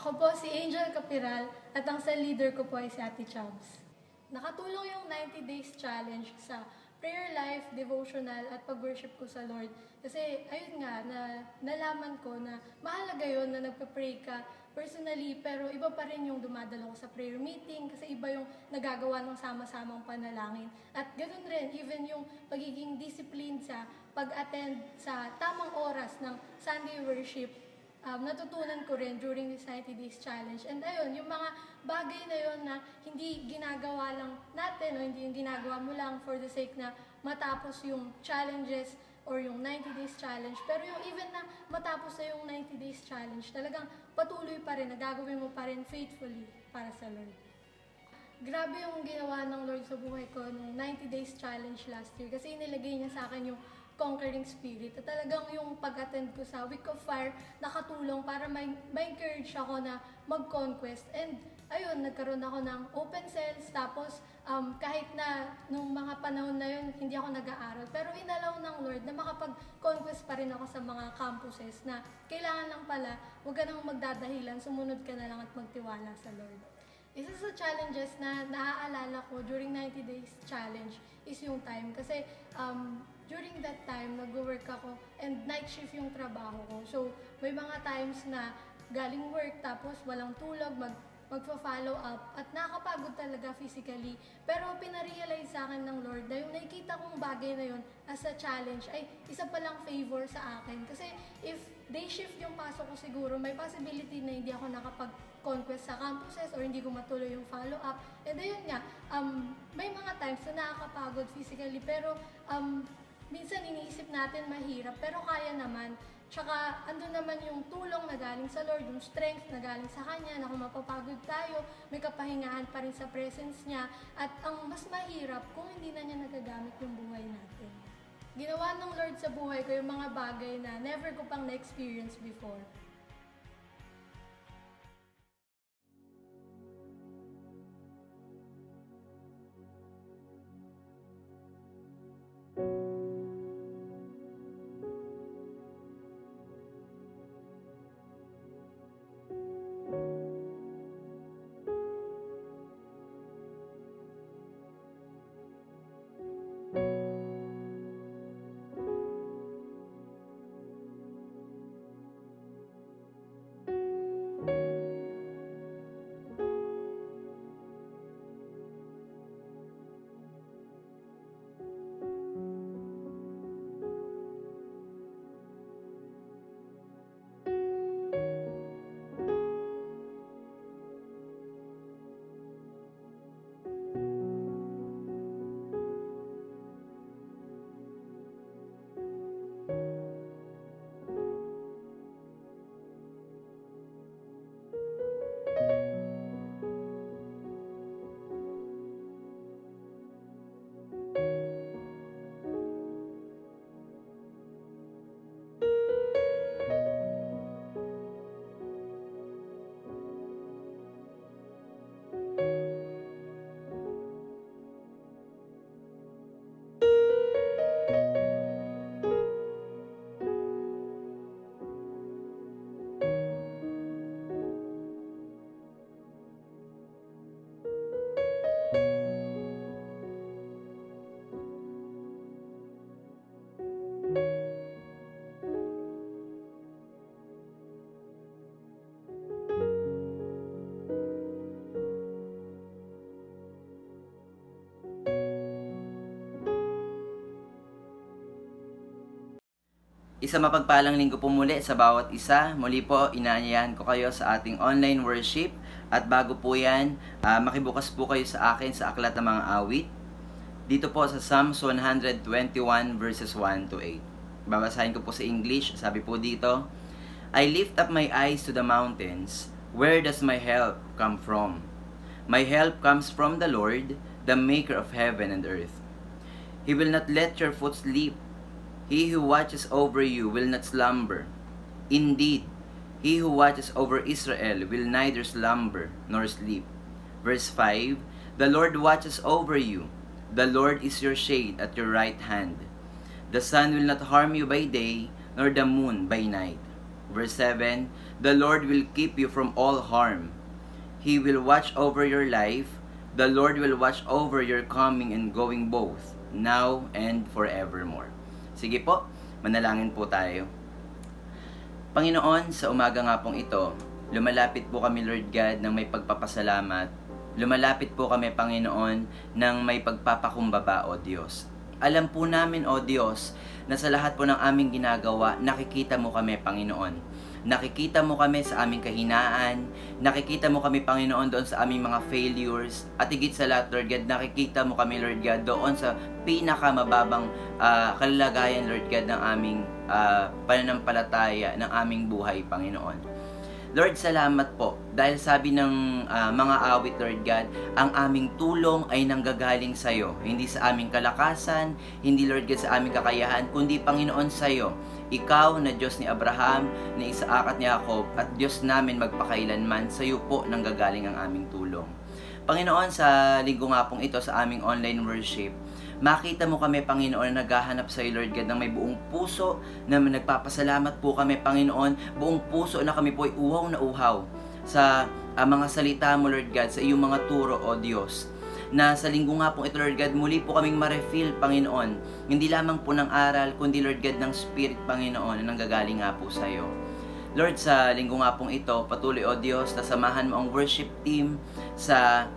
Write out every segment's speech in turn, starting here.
Ako po si Angel Capiral at ang sa leader ko po ay si Ate Chubbs. Nakatulong yung 90 Days Challenge sa prayer life, devotional at pag-worship ko sa Lord. Kasi ayun nga, nalaman ko na mahalaga yun na nagpa-pray ka personally, pero iba pa rin yung dumadalo ko sa prayer meeting kasi iba yung nagagawa ng sama-samang panalangin. At ganoon rin, even yung pagiging disciplined sa pag-attend sa tamang oras ng Sunday worship, natutunan ko rin during this 90 Days Challenge. And ayun, yung mga bagay na yun na hindi ginagawa lang natin o hindi yung ginagawa mo lang for the sake na matapos yung challenges or yung 90 Days Challenge. Pero yung even na matapos na yung 90 Days Challenge, talagang patuloy pa rin, nagagawin mo pa rin faithfully para sa Lord. Grabe yung ginawa ng Lord sa buhay ko nung 90 Days Challenge last year kasi inilagay niya sa akin yung conquering spirit. At talagang yung pag-attend ko sa Week of Fire nakatulong para ma-encourage ako na mag-conquest. And ayun, nagkaroon ako ng open cells. Tapos kahit na nung mga panahon na yun, hindi ako nag-aaral. Pero inalaw ng Lord na makapag-conquest pa rin ako sa mga campuses na kailangan lang pala, huwag ka nang magdadahilan, sumunod ka na lang at magtiwala sa Lord. Isa sa challenges na naaalala ko during 90 Days Challenge is yung time. Kasi during that time, nag-work ako and night shift yung trabaho ko. So, may mga times na galing work tapos walang tulog, magpa-follow up at nakakapagod talaga physically. Pero pinarealize sa akin ng Lord na yung nakikita kong bagay na yun as a challenge ay isa palang favor sa akin. Kasi if day shift yung pasok ko siguro, may possibility na hindi ako nakapag-conquest sa campuses or hindi ko matuloy yung follow-up. And ayun nga, may mga times na nakakapagod physically pero minsan iniisip natin mahirap pero kaya naman. Tsaka andun naman yung tulong na galing sa Lord, yung strength na galing sa Kanya, na kung mapapagod tayo, may kapahingahan pa rin sa presence niya. At ang mas mahirap kung hindi na niya nagagamit yung buhay natin. Ginawa ng Lord sa buhay ko yung mga bagay na never ko pang na-experience before. Isang mapagpalang linggo po muli sa bawat isa. Muli po, inaanyayahan ko kayo sa ating online worship. At bago po yan, makibukas po kayo sa akin sa Aklat ng Mga Awit. Dito po sa Psalms 121 verses 1 to 8. Babasahin ko po sa English. Sabi po dito, I lift up my eyes to the mountains. Where does my help come from? My help comes from the Lord, the maker of heaven and earth. He will not let your foot slip. He who watches over you will not slumber. Indeed, he who watches over Israel will neither slumber nor sleep. Verse 5, the Lord watches over you. The Lord is your shade at your right hand. The sun will not harm you by day, nor the moon by night. Verse 7, the Lord will keep you from all harm. He will watch over your life. The Lord will watch over your coming and going both, now and forevermore. Sige po, manalangin po tayo. Panginoon, sa umaga nga pong ito, lumalapit po kami, Lord God, ng may pagpapasalamat. Lumalapit po kami, Panginoon, ng may pagpapakumbaba, O Diyos. Alam po namin, O Diyos, na sa lahat po ng aming ginagawa, nakikita mo kami, Panginoon. Nakikita mo kami sa aming kahinaan. Nakikita mo kami, Panginoon, doon sa aming mga failures. At higit sa lahat, Lord God, nakikita mo kami, Lord God, doon sa pinakamababang kalagayan, Lord God, ng aming pananampalataya, ng aming buhay, Panginoon. Lord, salamat po. Dahil sabi ng mga awit, Lord God, ang aming tulong ay nanggagaling sa iyo. Hindi sa aming kalakasan, hindi, Lord God, sa aming kakayahan, kundi, Panginoon, sa iyo. Ikaw na Diyos ni Abraham, ni Isaac at ni Jacob, at Diyos namin magpakailanman, sa iyo po nanggagaling ang aming tulong. Panginoon, sa linggo nga pong ito, sa aming online worship, makita mo kami, Panginoon, na naghahanap sa iyo, Lord God, ng may buong puso, na nagpapasalamat po kami, Panginoon, buong puso na kami po ay uhaw na uhaw sa mga salita mo, Lord God, sa iyong mga turo, O Diyos. Na sa linggo nga pong ito, Lord God, muli po kaming ma-refill, Panginoon, hindi lamang po ng aral, kundi, Lord God, ng Spirit, Panginoon, na nanggagaling nga po sa iyo. Lord, sa linggo nga pong ito, patuloy, O Diyos, na samahan mo ang worship team sa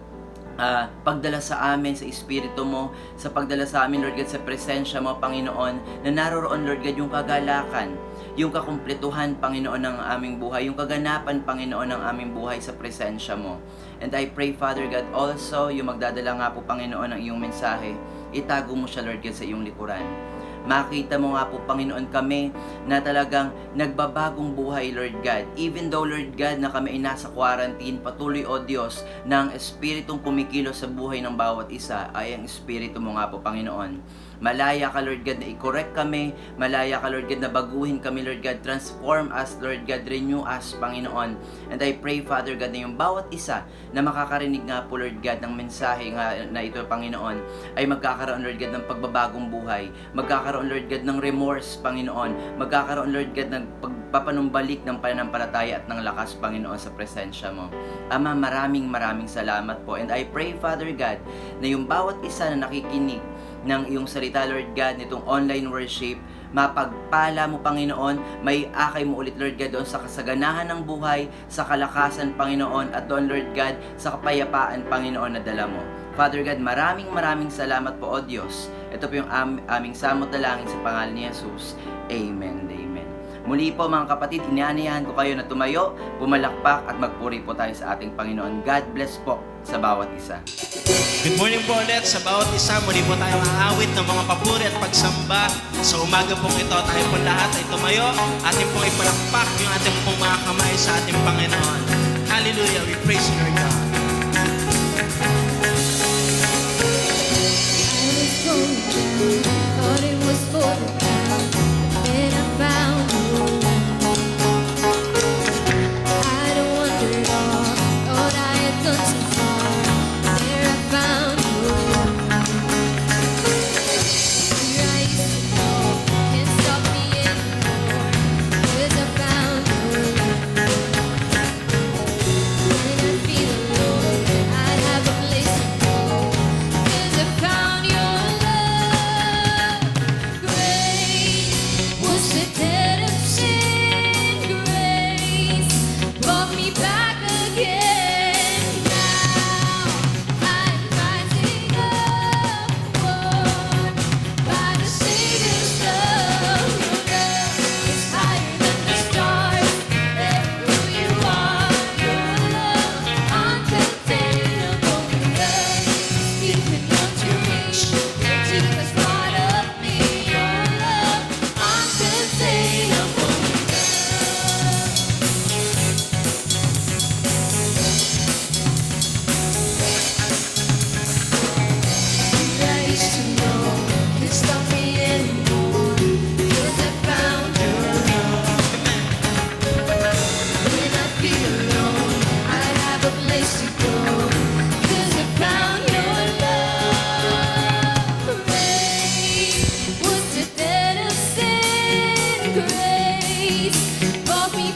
pagdala sa amin sa Espiritu mo, sa pagdala sa amin, Lord God, sa presensya mo, Panginoon, na naroroon, Lord God, yung kagalakan, yung kakumpletuhan, Panginoon, ng aming buhay, yung kaganapan, Panginoon, ng aming buhay sa presensya mo. And I pray, Father God, also, yung magdadala nga po, Panginoon, ng iyong mensahe, itago mo siya, Lord God, sa iyong likuran. Makita mo nga po, Panginoon, kami na talagang nagbabagong buhay, Lord God. Even though, Lord God, na kami ay nasa quarantine, patuloy, O Diyos, na ang Espiritong kumikilos sa buhay ng bawat isa ay ang Espiritu mo nga po, Panginoon. Malaya ka, Lord God, na i-correct kami. Malaya ka, Lord God, na baguhin kami, Lord God. Transform us, Lord God. Renew us, Panginoon. And I pray, Father God, na yung bawat isa na makakarinig nga po, Lord God, ng mensahe nga na ito, Panginoon, ay magkakaroon, Lord God, ng pagbabagong buhay. Magkakaroon, Lord God, ng remorse, Panginoon. Magkakaroon, Lord God, ng pagpapanumbalik ng pananampalataya at ng lakas, Panginoon, sa presensya mo. Ama, maraming salamat po. And I pray, Father God, na yung bawat isa na nakikinig ng iyong salita, Lord God, nitong online worship, mapagpala mo, Panginoon, may akay mo ulit, Lord God, doon sa kasaganahan ng buhay, sa kalakasan, Panginoon, at doon, Lord God, sa kapayapaan, Panginoon, na dala mo. Father God, maraming salamat po, O Diyos. Ito po yung aming samot dalangin sa pangalan ni Jesus. Amen. Amen. Muli po, mga kapatid, inaanayahan ko kayo na tumayo, pumalakpak, at magpuri po tayo sa ating Panginoon. God bless po sa bawat isa. Good morning po ulit sa bawat isa. Muli po tayong aawit ng mga papuri at pagsamba. Sa umaga pong ito, tayo po lahat ay tumayo. Ating pong ipalakpak yung ating pong mga kamay sa ating Panginoon. Hallelujah, we praise you, Lord God. Thought it was for the time, then I found you. I don't wonder at all, thought I had gone too far. There I found you. Here I used to know, can't stop me anymore. 'Cause I found you. When I feel alone, I have a place to go. 'Cause I found your love. Great was the debt of sin. Grace brought me back again. Now I'm rising up, born by the Savior's love. Your love is higher than the stars. Let who you are. Your love, uncontainable. Your love is deep enough to reach the deepest part of me. Your love, uncontainable. I used to know, can't stop me anymore. 'Cause I found your love. When I feel alone, I have a place to go. 'Cause I found your love. Great was the debt of sin. Grace brought me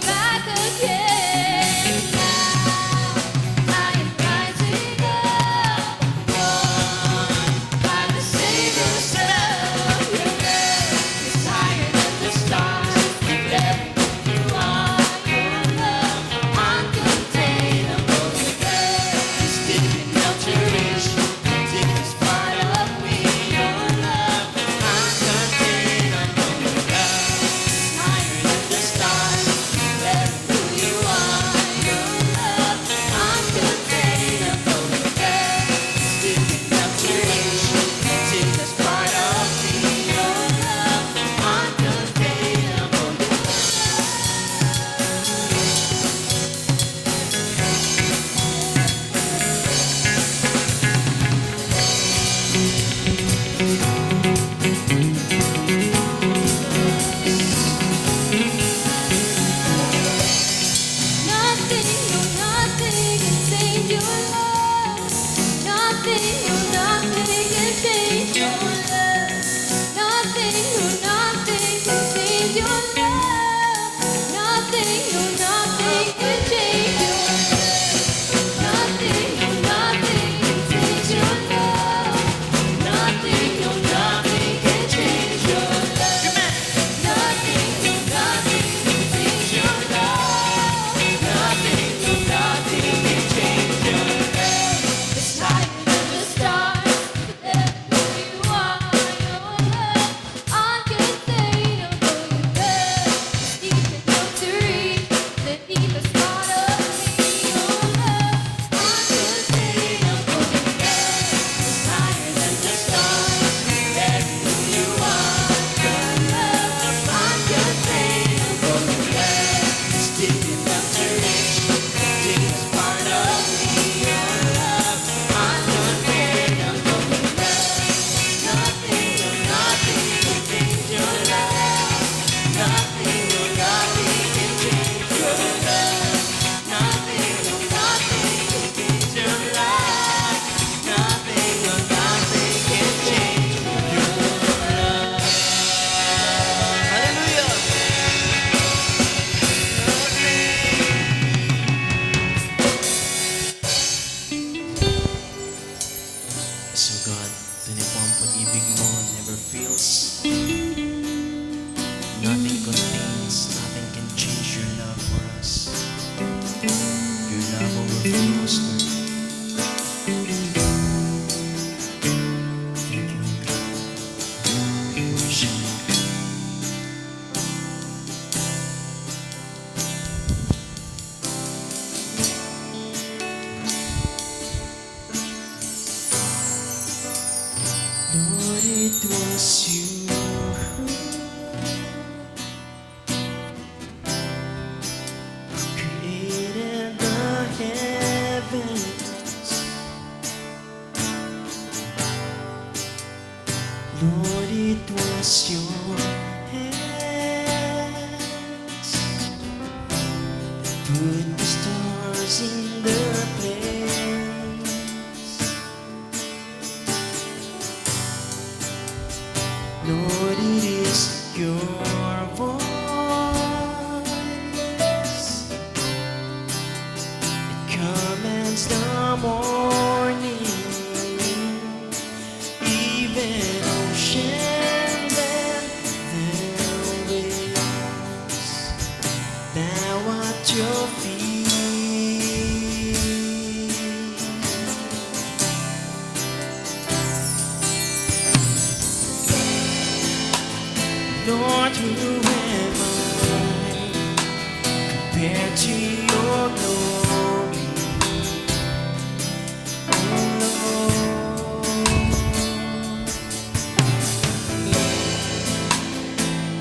compared to your glory.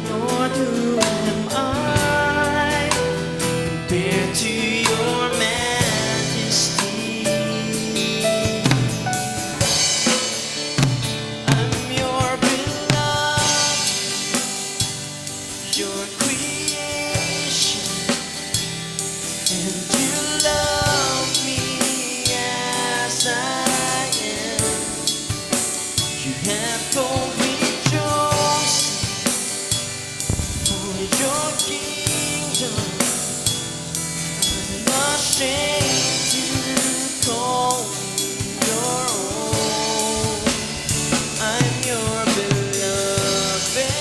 Lord, who am I compared to your majesty? I'm your beloved, your creation, and you love me as I am. You have told me rejoice for your kingdom. I'm not ashamed to call you your own. I'm your beloved.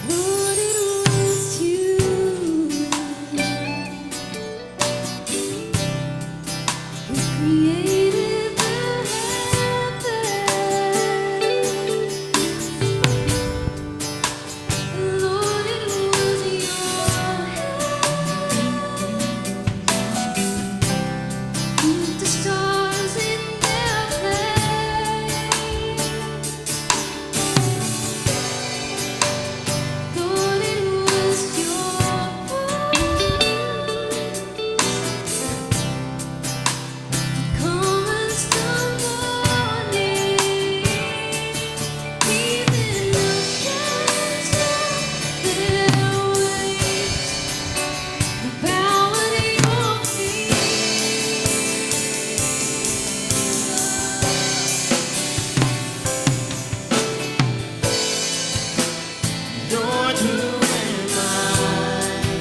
Lord, it was you who created the heavens. Lord, it was your hand who put the stars in their place. Lord, it was your commands the morning, even the shadows their ways, bow at your Lord, who am I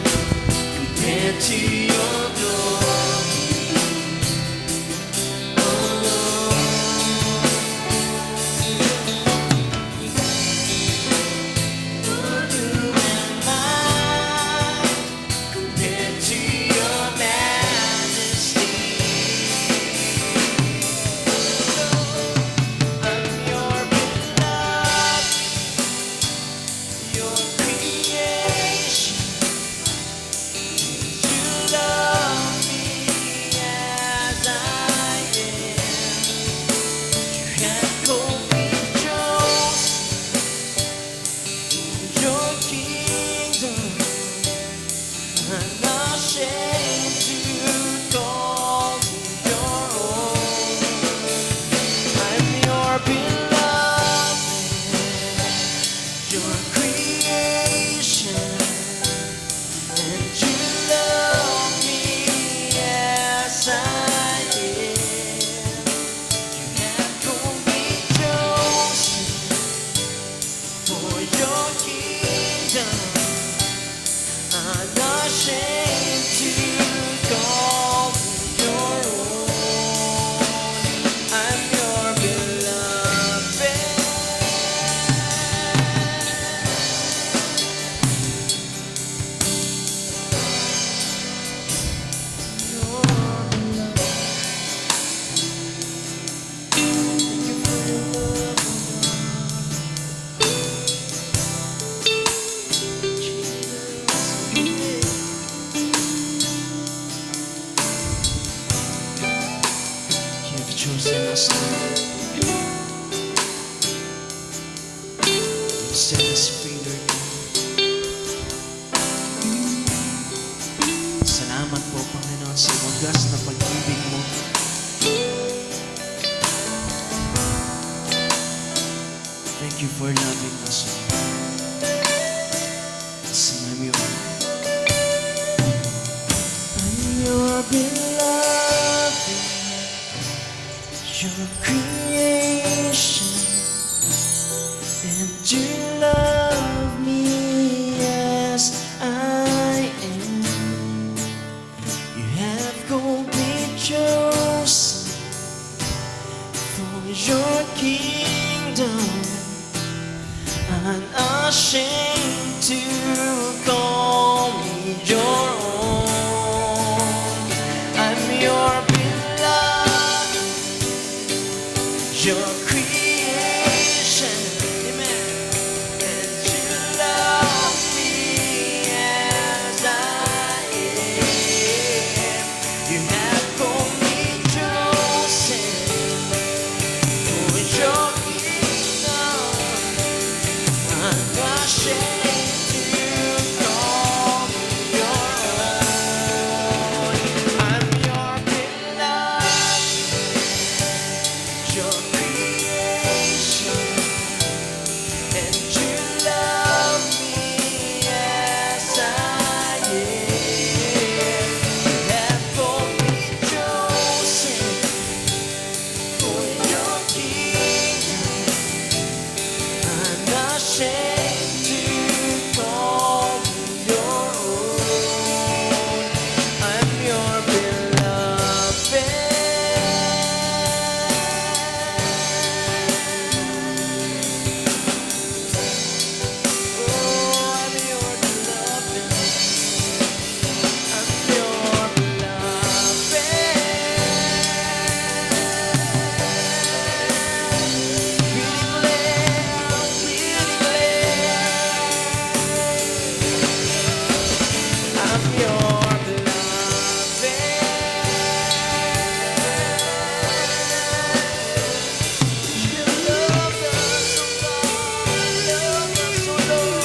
compared to your glory? Oh Lord, who am I compared to your majesty? I'm your beloved, your creation. You love me as I am. You have told me rejoice in your kingdom. I'm not ashamed to call you your own. I'm your beloved, your creation, and you love me as I am. You have told me rejoice for your kingdom. I'm not ashamed to call you your own. I'm your beloved. Your beloved. Thank you for your love, you have chosen us, Lord. You set us free, Lord. Salamat po, Panginoon, sa wagas na pag-ibig mo. Thank you for loving us, Lord. Sing I'm your beloved, your creation, and you love me as I am. You have called me chosen for your kingdom. Unashamed to call me your own. I'm your beloved, your creation. Amen. And you love me as I am. You have called me chosen for your kingdom. I'm not ashamed to call me your own. I'm your beloved, your creation, and you love me as I am. You have called me chosen for your kingdom. I'm not ashamed to call me your own. I'm your beloved. Oh, I'm your beloved. I'm your beloved. I'm your beloved. You loved us so long, loved us so long.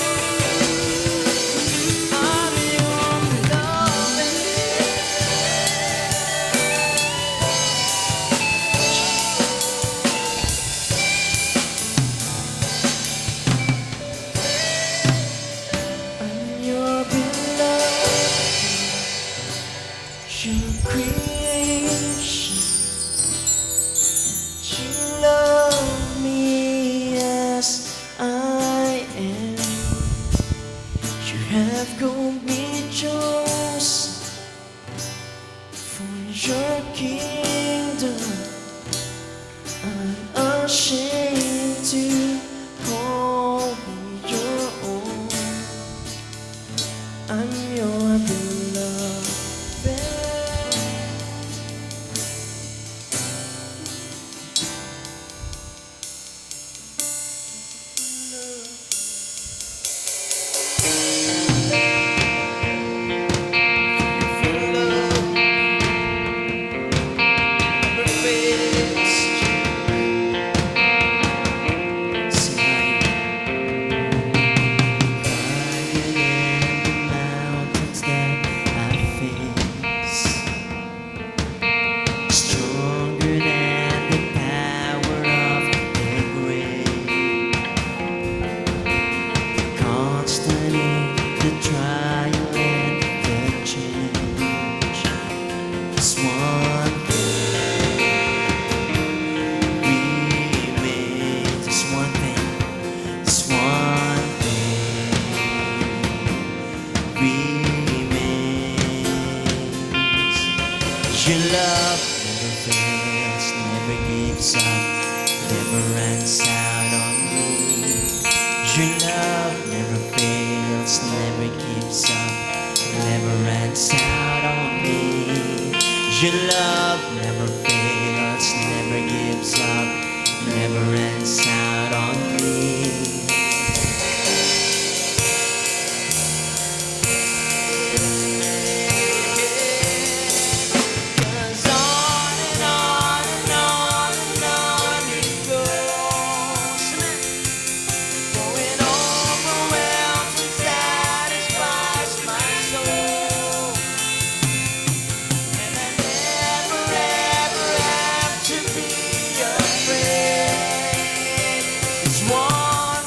I'm your beloved. I'm your beloved, your creation. You love me as I am. You have called me chosen for your kingdom. I'm ashamed to call me your own. I'm your beloved. Mountains that I face, stronger than the power of the grave, constant in the trial and the change. This one thing remains. This one thing. This one thing remains. Your love never fails, never gives up, never runs out on me. Your love never fails, never gives up, never runs out on me. Your love never fails, never gives up, never runs out on me. Cause on and on and on and on it goes, going overwhelms and satisfies my soul. And I never ever have to be afraid. It's one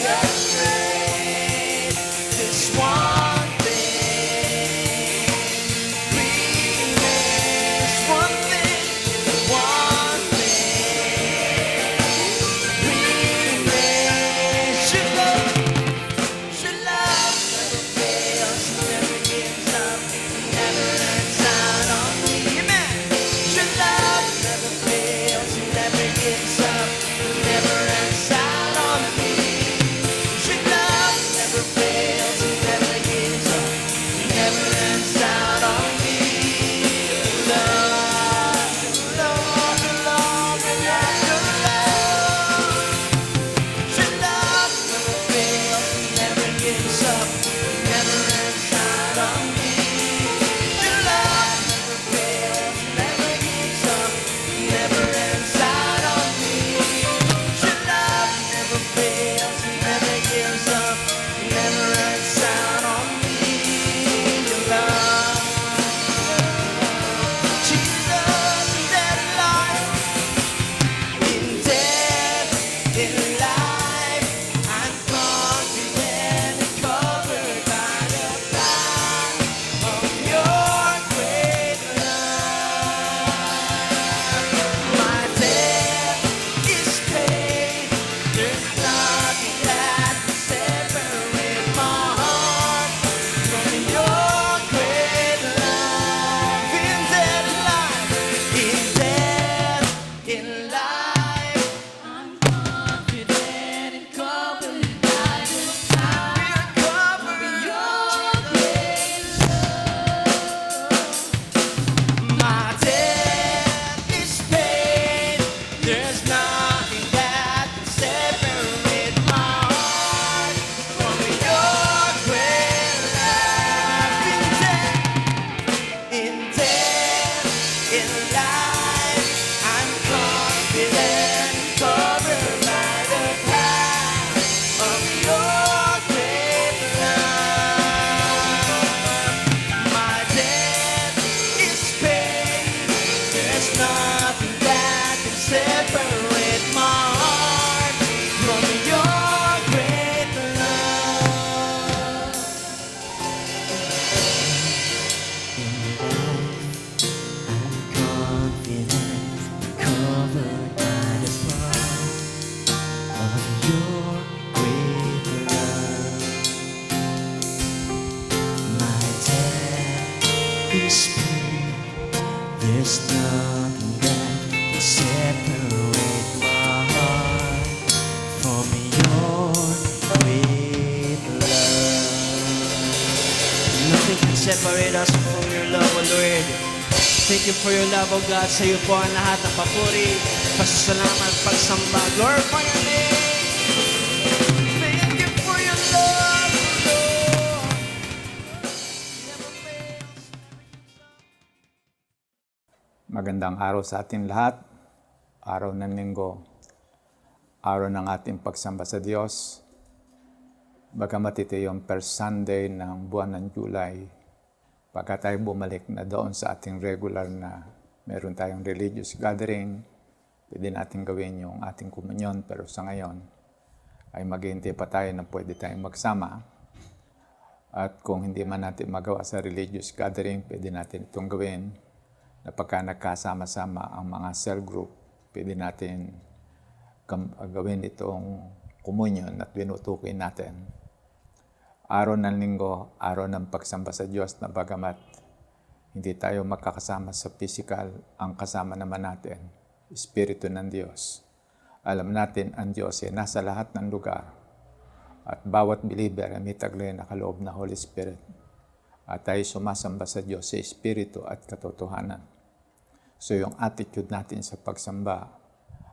afraid. This one thing remains. One thing remains. Your love never fails, never gives up, never runs out on me. Amen. Your love never fails, never gives up, never runs out on me. Your love never fails, never gives up, never runs out on me. Love, love, love, love, love. Your love never fails, never gives up, never runs out on me. Your love never fails, never gives up, never runs out on me. Your love never fails, never gives up, never runs out on me. Your love, Jesus, dead alive. In death, in life, I'm confident and covered by the power of your great love. My debt is paid. There's nothing that can separate my heart from your great love. In death, in life, in death, in life, I'm confident and covered by the power of your great love. My debt is paid. There's nothing that can separate my heart from your great love. In death, in life, I'm confident, covered by the power of your great love. My debt is paid. There's nothing that can separate my heart from your great love. Confident, covered by the power of your great love. My debt is paid. There's nothing that can separate my heart from your great love. Nothing can separate us from your love, O Lord. Thank you for your love, O God. Sa iyo po ang lahat ng papuri, pasasalamat, pagsamba. Glorify your name. Thank you for your love, O Lord. Never fails. Magandang araw sa atin lahat. Araw ng linggo. Araw ng ating pagsamba sa Diyos. Bagamat ito yung first Sunday ng buwan ng July, pagka tayo bumalik na doon sa ating regular na meron tayong religious gathering, pwede natin gawin yung ating komunyon. Pero sa ngayon, ay maghihintay pa tayo na pwede tayong magsama. At kung hindi man natin magawa sa religious gathering, pwede natin itong gawin na pagka nagkasama-sama ang mga cell group, pwede natin gawin itong komunyon at binutukin natin. Araw ng linggo, araw ng pagsamba sa Diyos na bagamat hindi tayo makakasama sa physical, ang kasama naman natin, Espiritu ng Diyos. Alam natin ang Diyos ay nasa lahat ng lugar at bawat believer ay may taglay na kaloob na Holy Spirit at tayo sumasamba sa Diyos sa Espiritu at katotohanan. So yung attitude natin sa pagsamba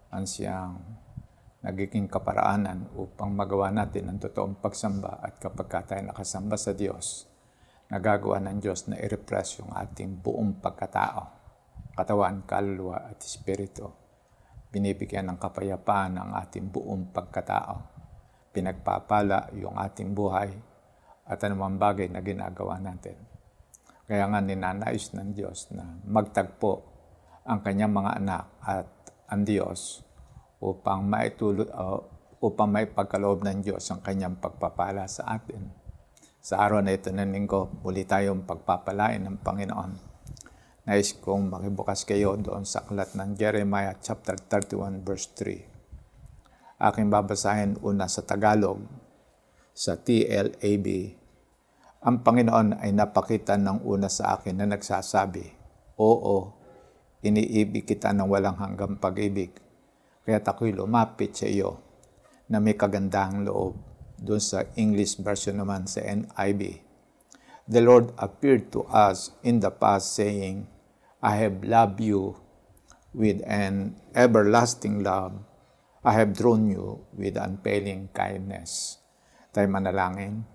ang siyang nagiging kaparaanan upang magawa natin ang totoong pagsamba at kapag tayo nakasamba sa Diyos, nagagawa ng Diyos na i-repress yung ating buong pagkatao, katawan, kaluluwa at espiritu. Binibigyan ng kapayapaan ang ating buong pagkatao. Pinagpapala yung ating buhay at anumang bagay na ginagawa natin. Kaya nga ninanais ng Diyos na magtagpo ang kanyang mga anak at ang Diyos upang upang may pagkaloob ng Diyos ang kanyang pagpapala sa atin. Sa araw na ito ng linggo, muli tayong pagpapalain ng Panginoon. Nais kong makibukas kayo doon sa aklat ng Jeremiah chapter 31 verse 3. Aking babasahin una sa Tagalog, sa TLAB. Ang Panginoon ay napakita ng una sa akin na nagsasabi, "Oo, iniibig kita ng walang hanggang pag-ibig. Kaya't ako'y lumapit sa iyo na may kagandahang loob." Doon sa English version naman sa NIV. The Lord appeared to us in the past saying, "I have loved you with an everlasting love. I have drawn you with unfailing kindness." Tayo manalangin.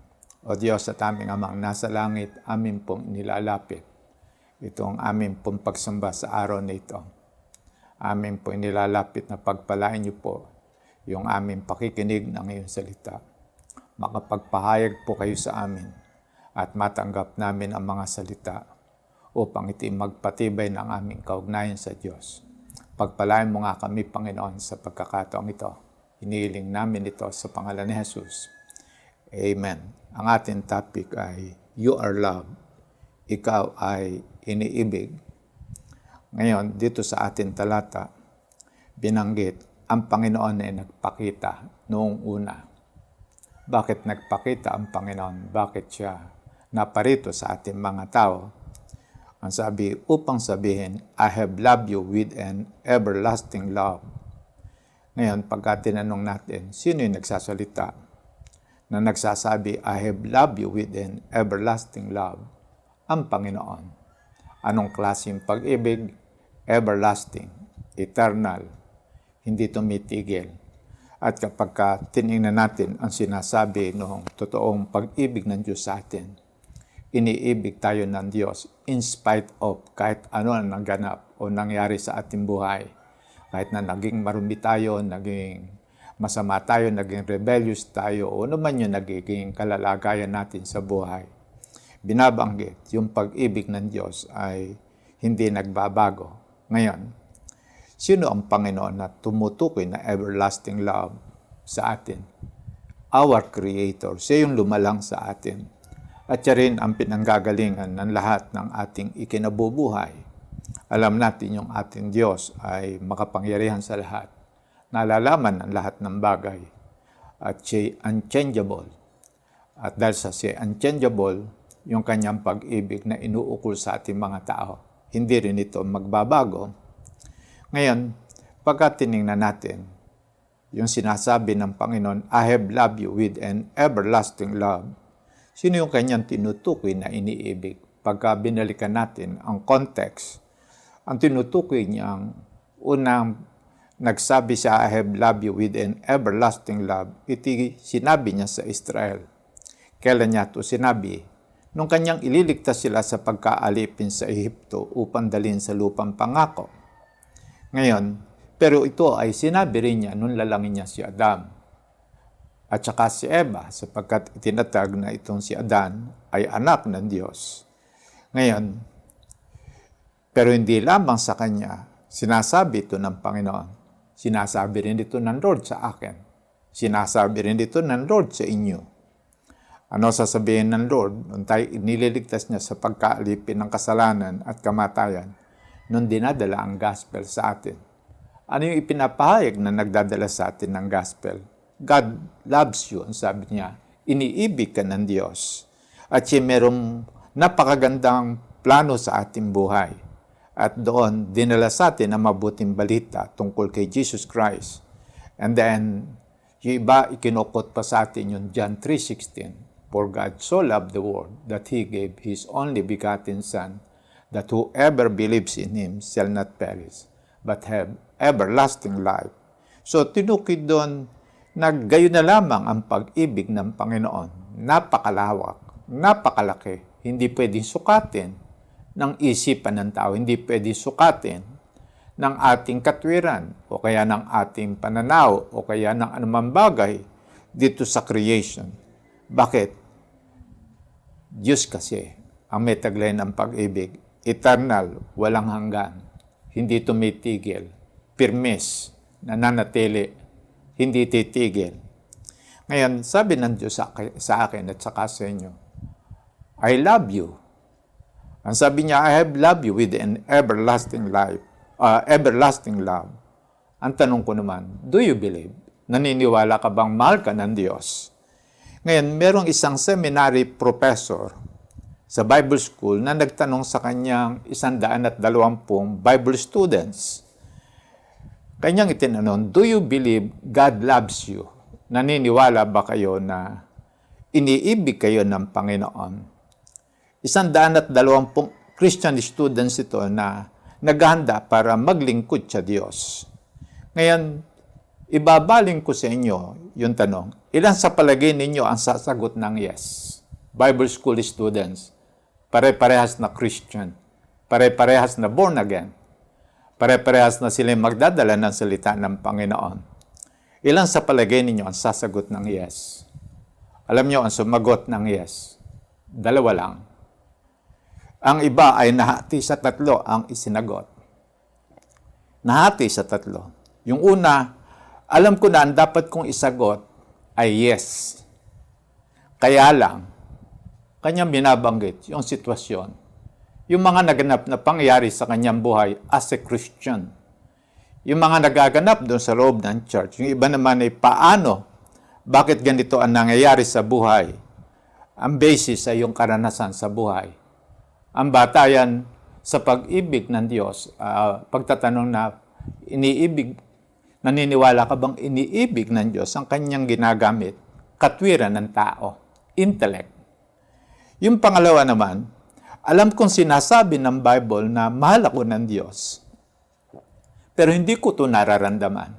O Diyos at aming Amang nasa langit, amin pong nilalapit. Ito ang amin pong pagsamba sa araw na ito. Amin pong nilalapit na pagpalain niyo po yung aming pakikinig ng iyong salita. Makapagpahayag po kayo sa amin at matanggap namin ang mga salita upang iti magpatibay ng aming kaugnayan sa Diyos. Pagpalain mo nga kami, Panginoon, sa pagkakataong ito. Hinihiling namin ito sa pangalan ni Jesus. Amen. Ang ating topic ay, You are loved. Ikaw ay iniibig. Ngayon, dito sa ating talata, binanggit, ang Panginoon ay nagpakita noong una. Bakit nagpakita ang Panginoon? Bakit siya naparito sa ating mga tao? Ang sabi, upang sabihin, I have loved you with an everlasting love. Ngayon, pagka tinanong natin, sino yung nagsasalita na nagsasabi, I have loved you with an everlasting love? Ang Panginoon. Anong klaseng pag-ibig? Everlasting, eternal, hindi tumitigil. At kapag tinignan natin ang sinasabi ng totoong pag-ibig ng Diyos sa atin, iniibig tayo ng Diyos in spite of kahit ano ang naganap o nangyari sa ating buhay. Kahit na naging marumi tayo, naging masama tayo, naging rebellious tayo, o naman yung nagiging kalalagayan natin sa buhay. Binabanggit, yung pag-ibig ng Diyos ay hindi nagbabago. Ngayon, sino ang Panginoon na tumutukoy na everlasting love sa atin? Our Creator. Siya yung lumalang sa atin. At siya rin ang pinanggagalingan ng lahat ng ating ikinabubuhay. Alam natin yung ating Diyos ay makapangyarihan sa lahat. Nalalaman ang lahat ng bagay. At siya unchangeable. At dahil sa siya unchangeable, yung kanyang pag-ibig na inuukol sa ating mga tao, hindi rin ito magbabago. Ngayon, pagka tinignan natin, yung sinasabi ng Panginoon, I have loved you with an everlasting love. Sino yung kanyang tinutukoy na iniibig? Pagka binalikan natin ang context, ang tinutukoy niyang unang nagsabi siya, I have loved you with an everlasting love, iti sinabi niya sa Israel. Kailan niya ito sinabi? Nung kanyang ililigtas sila sa pagkaalipin sa Ehipto upang dalhin sa lupang pangako. Ngayon, pero ito ay sinabi rin niya nung lalangin niya si Adam. At saka si Eva, sapagkat itinatag na itong si Adan ay anak ng Diyos. Ngayon, pero hindi lamang sa kanya, sinasabi ito ng Panginoon. Sinasabi rin ito ng Lord sa akin. Sinasabi rin ito ng Lord sa inyo. Ano sasabihin ng Lord nung tayo nililigtas niya sa pagkaalipin ng kasalanan at kamatayan nung dinadala ang gospel sa atin? Ano yung ipinapahayag na nagdadala sa atin ng gospel? God loves you, ang sabi niya. Iniibig ka ng Diyos. At siya merong napakagandang plano sa ating buhay. At doon, dinala sa atin ang mabuting balita tungkol kay Jesus Christ. And then, yung iba, ikinukot pa sa atin yung John 3:16. For God so loved the world that He gave His only begotten Son, that whoever believes in Him shall not perish, but have everlasting life. So, tinukid doon, naggayon na lamang ang pag-ibig ng Panginoon. Napakalawak, napakalaki, hindi pwedeng sukatin ng isipan ng tao, hindi pwedeng sukatin ng ating katwiran, o kaya ng ating pananaw, o kaya ng anumang bagay dito sa creation. Bakit? Diyos kasi ang may taglay ng pag-ibig, eternal, walang hanggan, hindi tumitigil, pirmis, nananatili hindi titigil. Ngayon, sabi ng Diyos sa akin at saka sa inyo, I love you. Ang sabi niya, I have loved you with an everlasting life, everlasting love. Ang tanong ko naman, do you believe? Naniniwala ka bang mahal ka ng Diyos? Ngayon, merong isang seminary professor sa Bible School na nagtanong sa kanyang 120 Bible students. Kanyang itinanong, do you believe God loves you? Naniniwala ba kayo na iniibig kayo ng Panginoon? 120 Christian students ito na naghahanda para maglingkod sa Diyos. Ngayon, ibabaling ko sa inyo yung tanong, ilan sa palagay ninyo ang sasagot ng yes? Bible School students, pare-parehas na Christian, pare-parehas na born again, pare-parehas na sila magdadala ng salita ng Panginoon. Ilan sa palagay ninyo ang sasagot ng yes? Alam niyo ang sumagot ng yes? 2 lang. Ang iba ay nahati sa 3 ang isinagot. Nahati sa 3. Yung una, alam ko na ang dapat kong isagot ay yes. Kaya lang, kanyang binabanggit yung sitwasyon, yung mga naganap na pangyayari sa kanyang buhay as a Christian. Yung mga nagaganap doon sa loob ng church. Yung iba naman ay paano, bakit ganito ang nangyayari sa buhay? Ang basis ay yung karanasan sa buhay. Ang batayan sa pag-ibig ng Diyos, pagtatanong na naniniwala ka bang iniibig ng Diyos ang kanyang ginagamit? Katwiran ng tao, intellect. Yung pangalawa naman, alam kong sinasabi ng Bible na mahal ako ng Diyos, pero hindi ko ito nararamdaman.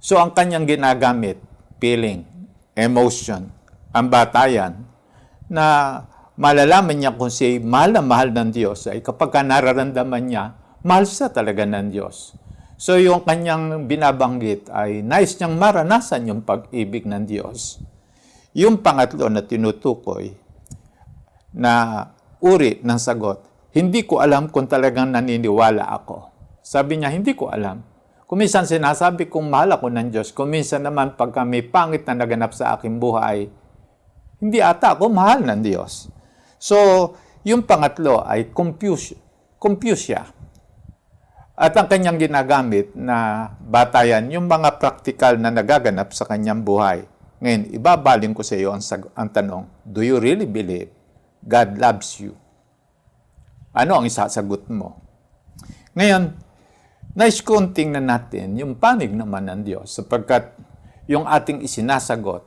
So ang kanyang ginagamit, feeling, emotion, ang batayan, na malalaman niya kung siya mahal na mahal ng Diyos ay kapag nararamdaman niya, mahal siya talaga ng Diyos. So yung kanyang binabanggit ay nais niyang maranasan yung pag-ibig ng Diyos. Yung pangatlo na tinutukoy na uri ng sagot, hindi ko alam kung talagang naniniwala ako. Sabi niya, hindi ko alam. Kuminsan sinasabi kong mahal ako ng Diyos, kuminsan naman pagka may pangit na naganap sa aking buhay, hindi ata ako mahal ng Diyos. So, yung pangatlo ay confuse siya. At ang kanyang ginagamit na batayan, yung mga practical na nagaganap sa kanyang buhay. Ngayon, ibabaling ko sa iyo ang tanong, do you really believe God loves you? Ano ang isasagot mo? Ngayon, nais kong tingnan natin yung panig naman ng Diyos sapagkat yung ating isinasagot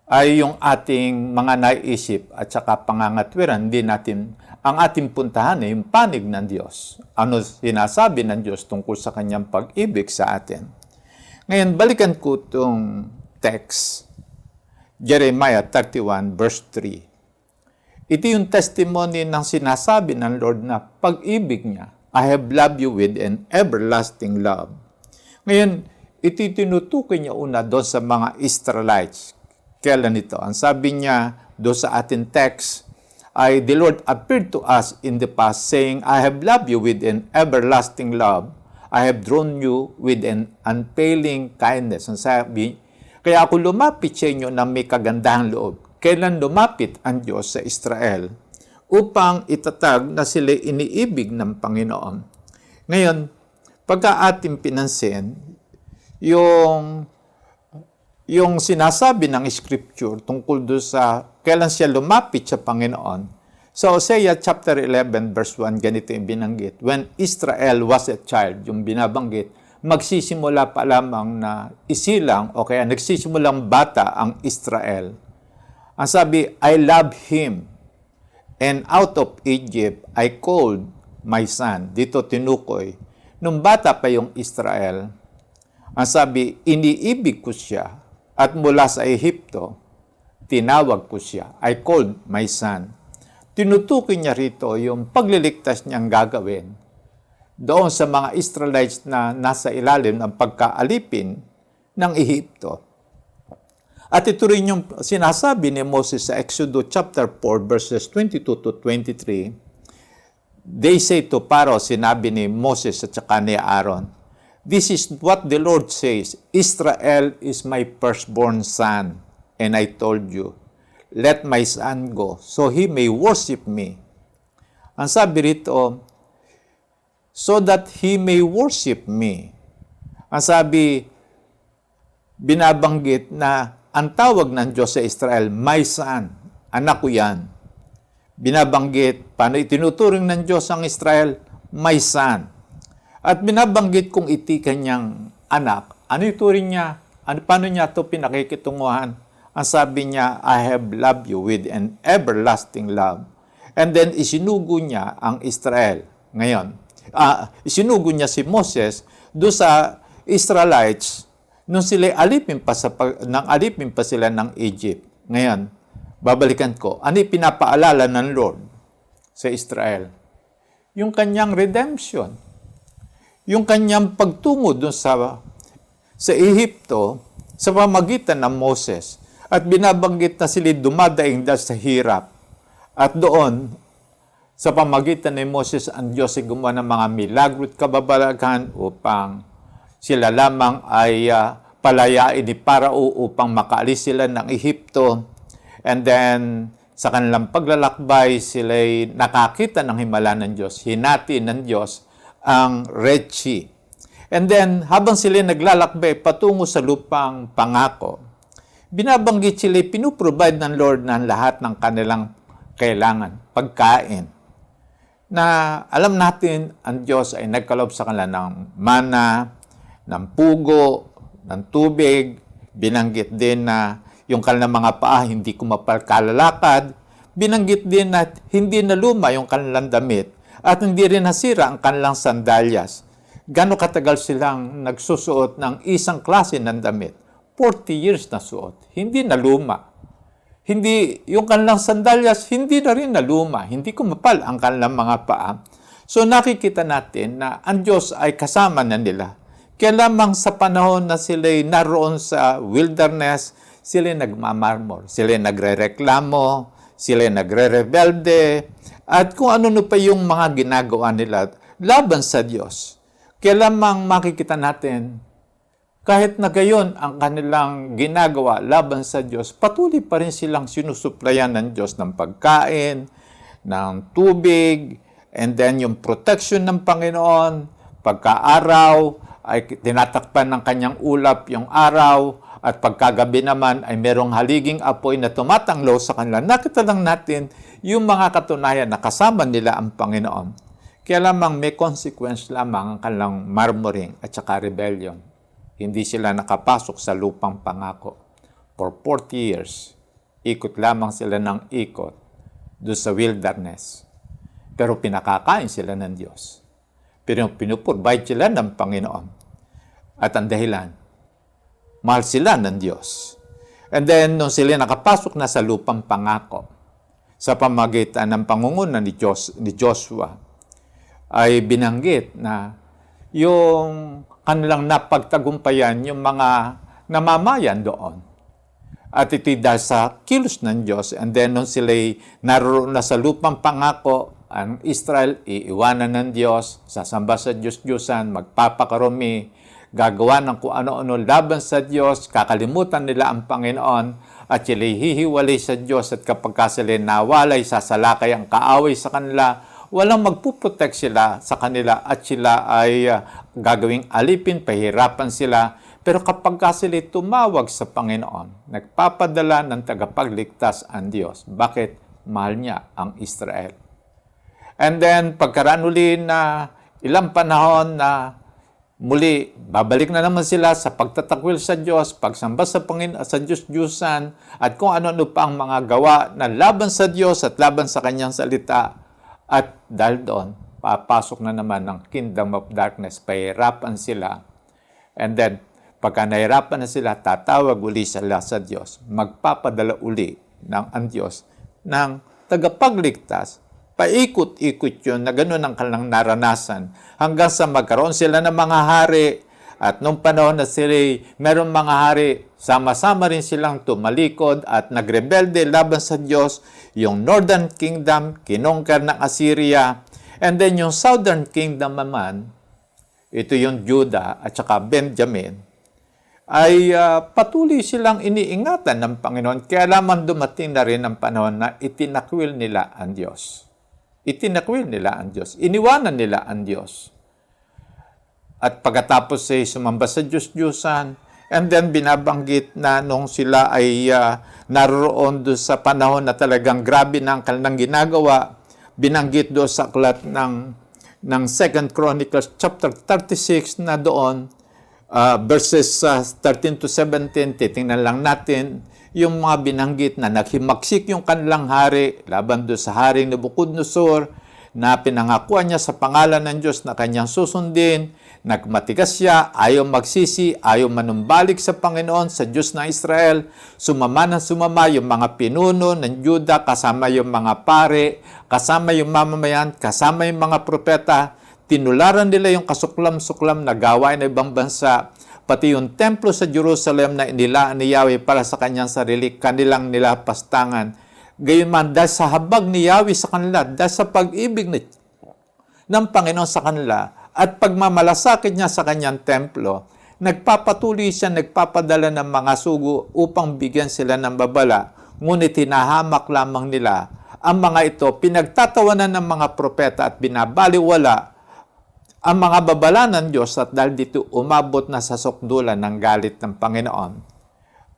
ay yung ating mga naisip at saka pangangatwiran, hindi natin, ang ating puntahan ay yung panig ng Diyos. Ano sinasabi ng Diyos tungkol sa kanyang pag-ibig sa atin. Ngayon, balikan ko itong text, Jeremiah 31 verse 3. Ito yung testimony ng sinasabi ng Lord na pag-ibig niya. I have loved you with an everlasting love. Ngayon, ito tinutukoy niya una doon sa mga Israelites. Kailan ito? Ang sabi niya doon sa ating text ay, the Lord appeared to us in the past saying, I have loved you with an everlasting love. I have drawn you with an unfailing kindness. Ang sabi, kaya ako lumapit sa inyo na may kagandahang loob. Kailan lumapit ang Diyos sa Israel upang itatag na sila iniibig ng Panginoon. Ngayon, pagka ating pinansin, yung sinasabi ng Scripture tungkol doon sa kailan siya lumapit sa Panginoon. So, Hosea chapter 11 verse 1, ganito yung binanggit. When Israel was a child, yung binabanggit, magsisimula pa lamang na isilang o kaya nagsisimulang bata ang Israel. Ang sabi, I love him. And out of Egypt, I called my son. Dito tinukoy. Nung bata pa yung Israel, ang sabi, iniibig ko siya. At mula sa Ehipto, tinawag ko siya. I called my son. Tinutukoy niya rito yung pagliligtas niyang gagawin doon sa mga Israelites na nasa ilalim ng pagkaalipin ng Ehipto. At ito rin yung sinasabi ni Moses sa Exodus chapter 4 verses 22 to 23. They say to Pharaoh, sinabi ni Moses at saka ni Aaron, This is what the Lord says, Israel is my firstborn son, and I told you, let my son go, so he may worship me. Ang sabi rito, so that he may worship me. Ang sabi, binabanggit na ang tawag ng Diyos sa Israel, my son, anak ko yan. Binabanggit, paano itinuturing ng Diyos ang Israel, my son. At binabanggit kung iti kanyang anak, ano ituring niya? Paano niya ito pinakikitunguhan? Ang sabi niya, I have loved you with an everlasting love. And then isinugo niya ang Israel. Ngayon, isinugo niya si Moses doon sa Israelites nung sila alipin pa sila ng Egypt. Ngayon, babalikan ko, ano pinapaalala ng Lord sa Israel? Yung kanyang redemption. Yung kanyang pagtungo doon sa Ehipto sa pamagitan ng Moses. At binabanggit na sila dumadaing dahil sa hirap. At doon, sa pamagitan ni Moses, ang Diyos ay gumawa ng mga milagro at kababalagan upang sila lamang ay palayain ni Parao upang makaalis sila ng Ehipto. And then, sa kanilang paglalakbay, sila'y nakakita ng himala ng Diyos. Hinati ng Diyos ang Red Sea. And then, habang sila naglalakbay patungo sa lupang pangako, binabanggit sila, pinuprovide ng Lord ng lahat ng kanilang kailangan, pagkain. Na alam natin, ang Diyos ay nagkaloob sa kanila ng mana, ng pugo, ng tubig. Binanggit din na yung kanilang mga paa hindi kumapalkalalakad. Binanggit din na hindi naluma yung kanilang damit at hindi rin nasira ang kanilang sandalyas. Gano'ng katagal silang nagsusuot ng isang klase ng damit? 40 years na suot. Hindi naluma. Hindi, yung kanilang sandalyas, hindi na rin naluma. Hindi kumapal ang kanilang mga paa. So nakikita natin na ang Diyos ay kasama na nila. Kaya lamang sa panahon na sila'y naroon sa wilderness, sila'y nagmamarmor, sila'y nagrereklamo, sila'y nagre-rebelde, at kung ano pa yung mga ginagawa nila laban sa Diyos. Kaya lamang makikita natin, kahit na gayon ang kanilang ginagawa laban sa Diyos, patuloy pa rin silang sinusuplayan ng Diyos ng pagkain, ng tubig, and then yung protection ng Panginoon, pagka-araw, ay tinatakpan ng kanyang ulap yung araw, at pagkagabi naman ay merong haliging apoy na tumatanglaw sa kanila. Nakita lang natin yung mga katunayan na kasama nila ang Panginoon. Kaya lamang may consequence lamang ang kanilang murmuring at saka rebellion. Hindi sila nakapasok sa lupang pangako. For 40 years, ikot lamang sila ng ikot doon sa wilderness. Pero pinakakain sila ng Diyos. Pero pinuprovide sila ng Panginoon. At ang dahilan, mahal sila ng Diyos. And then, nung sila nakapasok na sa lupang pangako, sa pamagitan ng pangunguna ni Joshua, ay binanggit na yung kanilang napagtagumpayan, yung mga namamayan doon. At ito dahil sa kilos ng Diyos. And then, nung sila'y naroon na sa lupang pangako, ang Israel, iiwanan ng Diyos, sasamba sa Diyos-Diyusan, magpapakarumi, gagawa ng kung ano-ano laban sa Diyos, kakalimutan nila ang Panginoon, at sila'y hihiwalay sa Diyos, at kapag sila'y nawalay, sasalakay ang kaaway sa kanila, walang magpuprotect sila sa kanila, at sila ay gagawing alipin, pahirapan sila. Pero kapag sila'y tumawag sa Panginoon, nagpapadala ng tagapagligtas ang Diyos. Bakit? Mahal niya ang Israel. And then, pagkaraan uli na ilang panahon na muli, babalik na naman sila sa pagtatakwil sa Diyos, pagsamba sa Panginoon, sa Diyos-Diyusan, at kung ano-ano pa ang mga gawa na laban sa Diyos at laban sa Kanyang salita. At dahil doon, papasok na naman ng kingdom of darkness, pahirapan sila. And then, pagka nahirapan na sila, tatawag uli sila sa Diyos, magpapadala uli ng ang Diyos ng tagapagligtas. Paikot-ikot yun na gano'n ang kanilang naranasan hanggang sa magkaroon sila ng mga hari. At nung panahon na sila meron mga hari, sama-sama rin silang tumalikod at nagrebelde laban sa Diyos. Yung Northern Kingdom, kinongker ng Assyria. And then yung Southern Kingdom naman, ito yung Judah at saka Benjamin, ay patuloy silang iniingatan ng Panginoon. Kaya lamang dumating na rin ang panahon na itinakwil nila ang Diyos. Itinakwil nila ang Diyos. Iniwanan nila ang Diyos. At pagkatapos ay sumamba sa Diyos-Diyusan, and then binabanggit na nung sila ay naroon doon sa panahon na talagang grabe na ang kanilang ginagawa, binanggit doon sa aklat ng 2 Chronicles chapter 36 na doon, verses 13 to 17, titingnan lang natin yung mga binanggit na naghimaksik yung kanilang hari laban doon sa haring Nabucodonosor, na pinangakuan niya sa pangalan ng Diyos na kanyang susundin. Nagmatigas siya, ayaw magsisi, ayaw manumbalik sa Panginoon, sa Diyos ng Israel. Sumama ng sumama yung mga pinuno ng Juda, kasama yung mga pare, kasama yung mamamayan, kasama yung mga propeta. Tinularan nila yung kasuklam-suklam na gawain ng ibang bansa, pati yung templo sa Jerusalem na inilaan ni Yahweh para sa kanyang sarili, kanilang nilapastangan. Gayunman, dahil sa habag ni Yahweh sa kanila, dahil sa pag-ibig ng Panginoon sa kanila, at pagmamalasakit niya sa kanyang templo, nagpapatuloy siya, nagpapadala ng mga sugo upang bigyan sila ng babala, ngunit hinahamak lamang nila ang mga ito, pinagtatawanan ng mga propeta at binabaliwala ang mga babala ng Diyos, at dahil dito umabot na sa sukdulan ng galit ng Panginoon.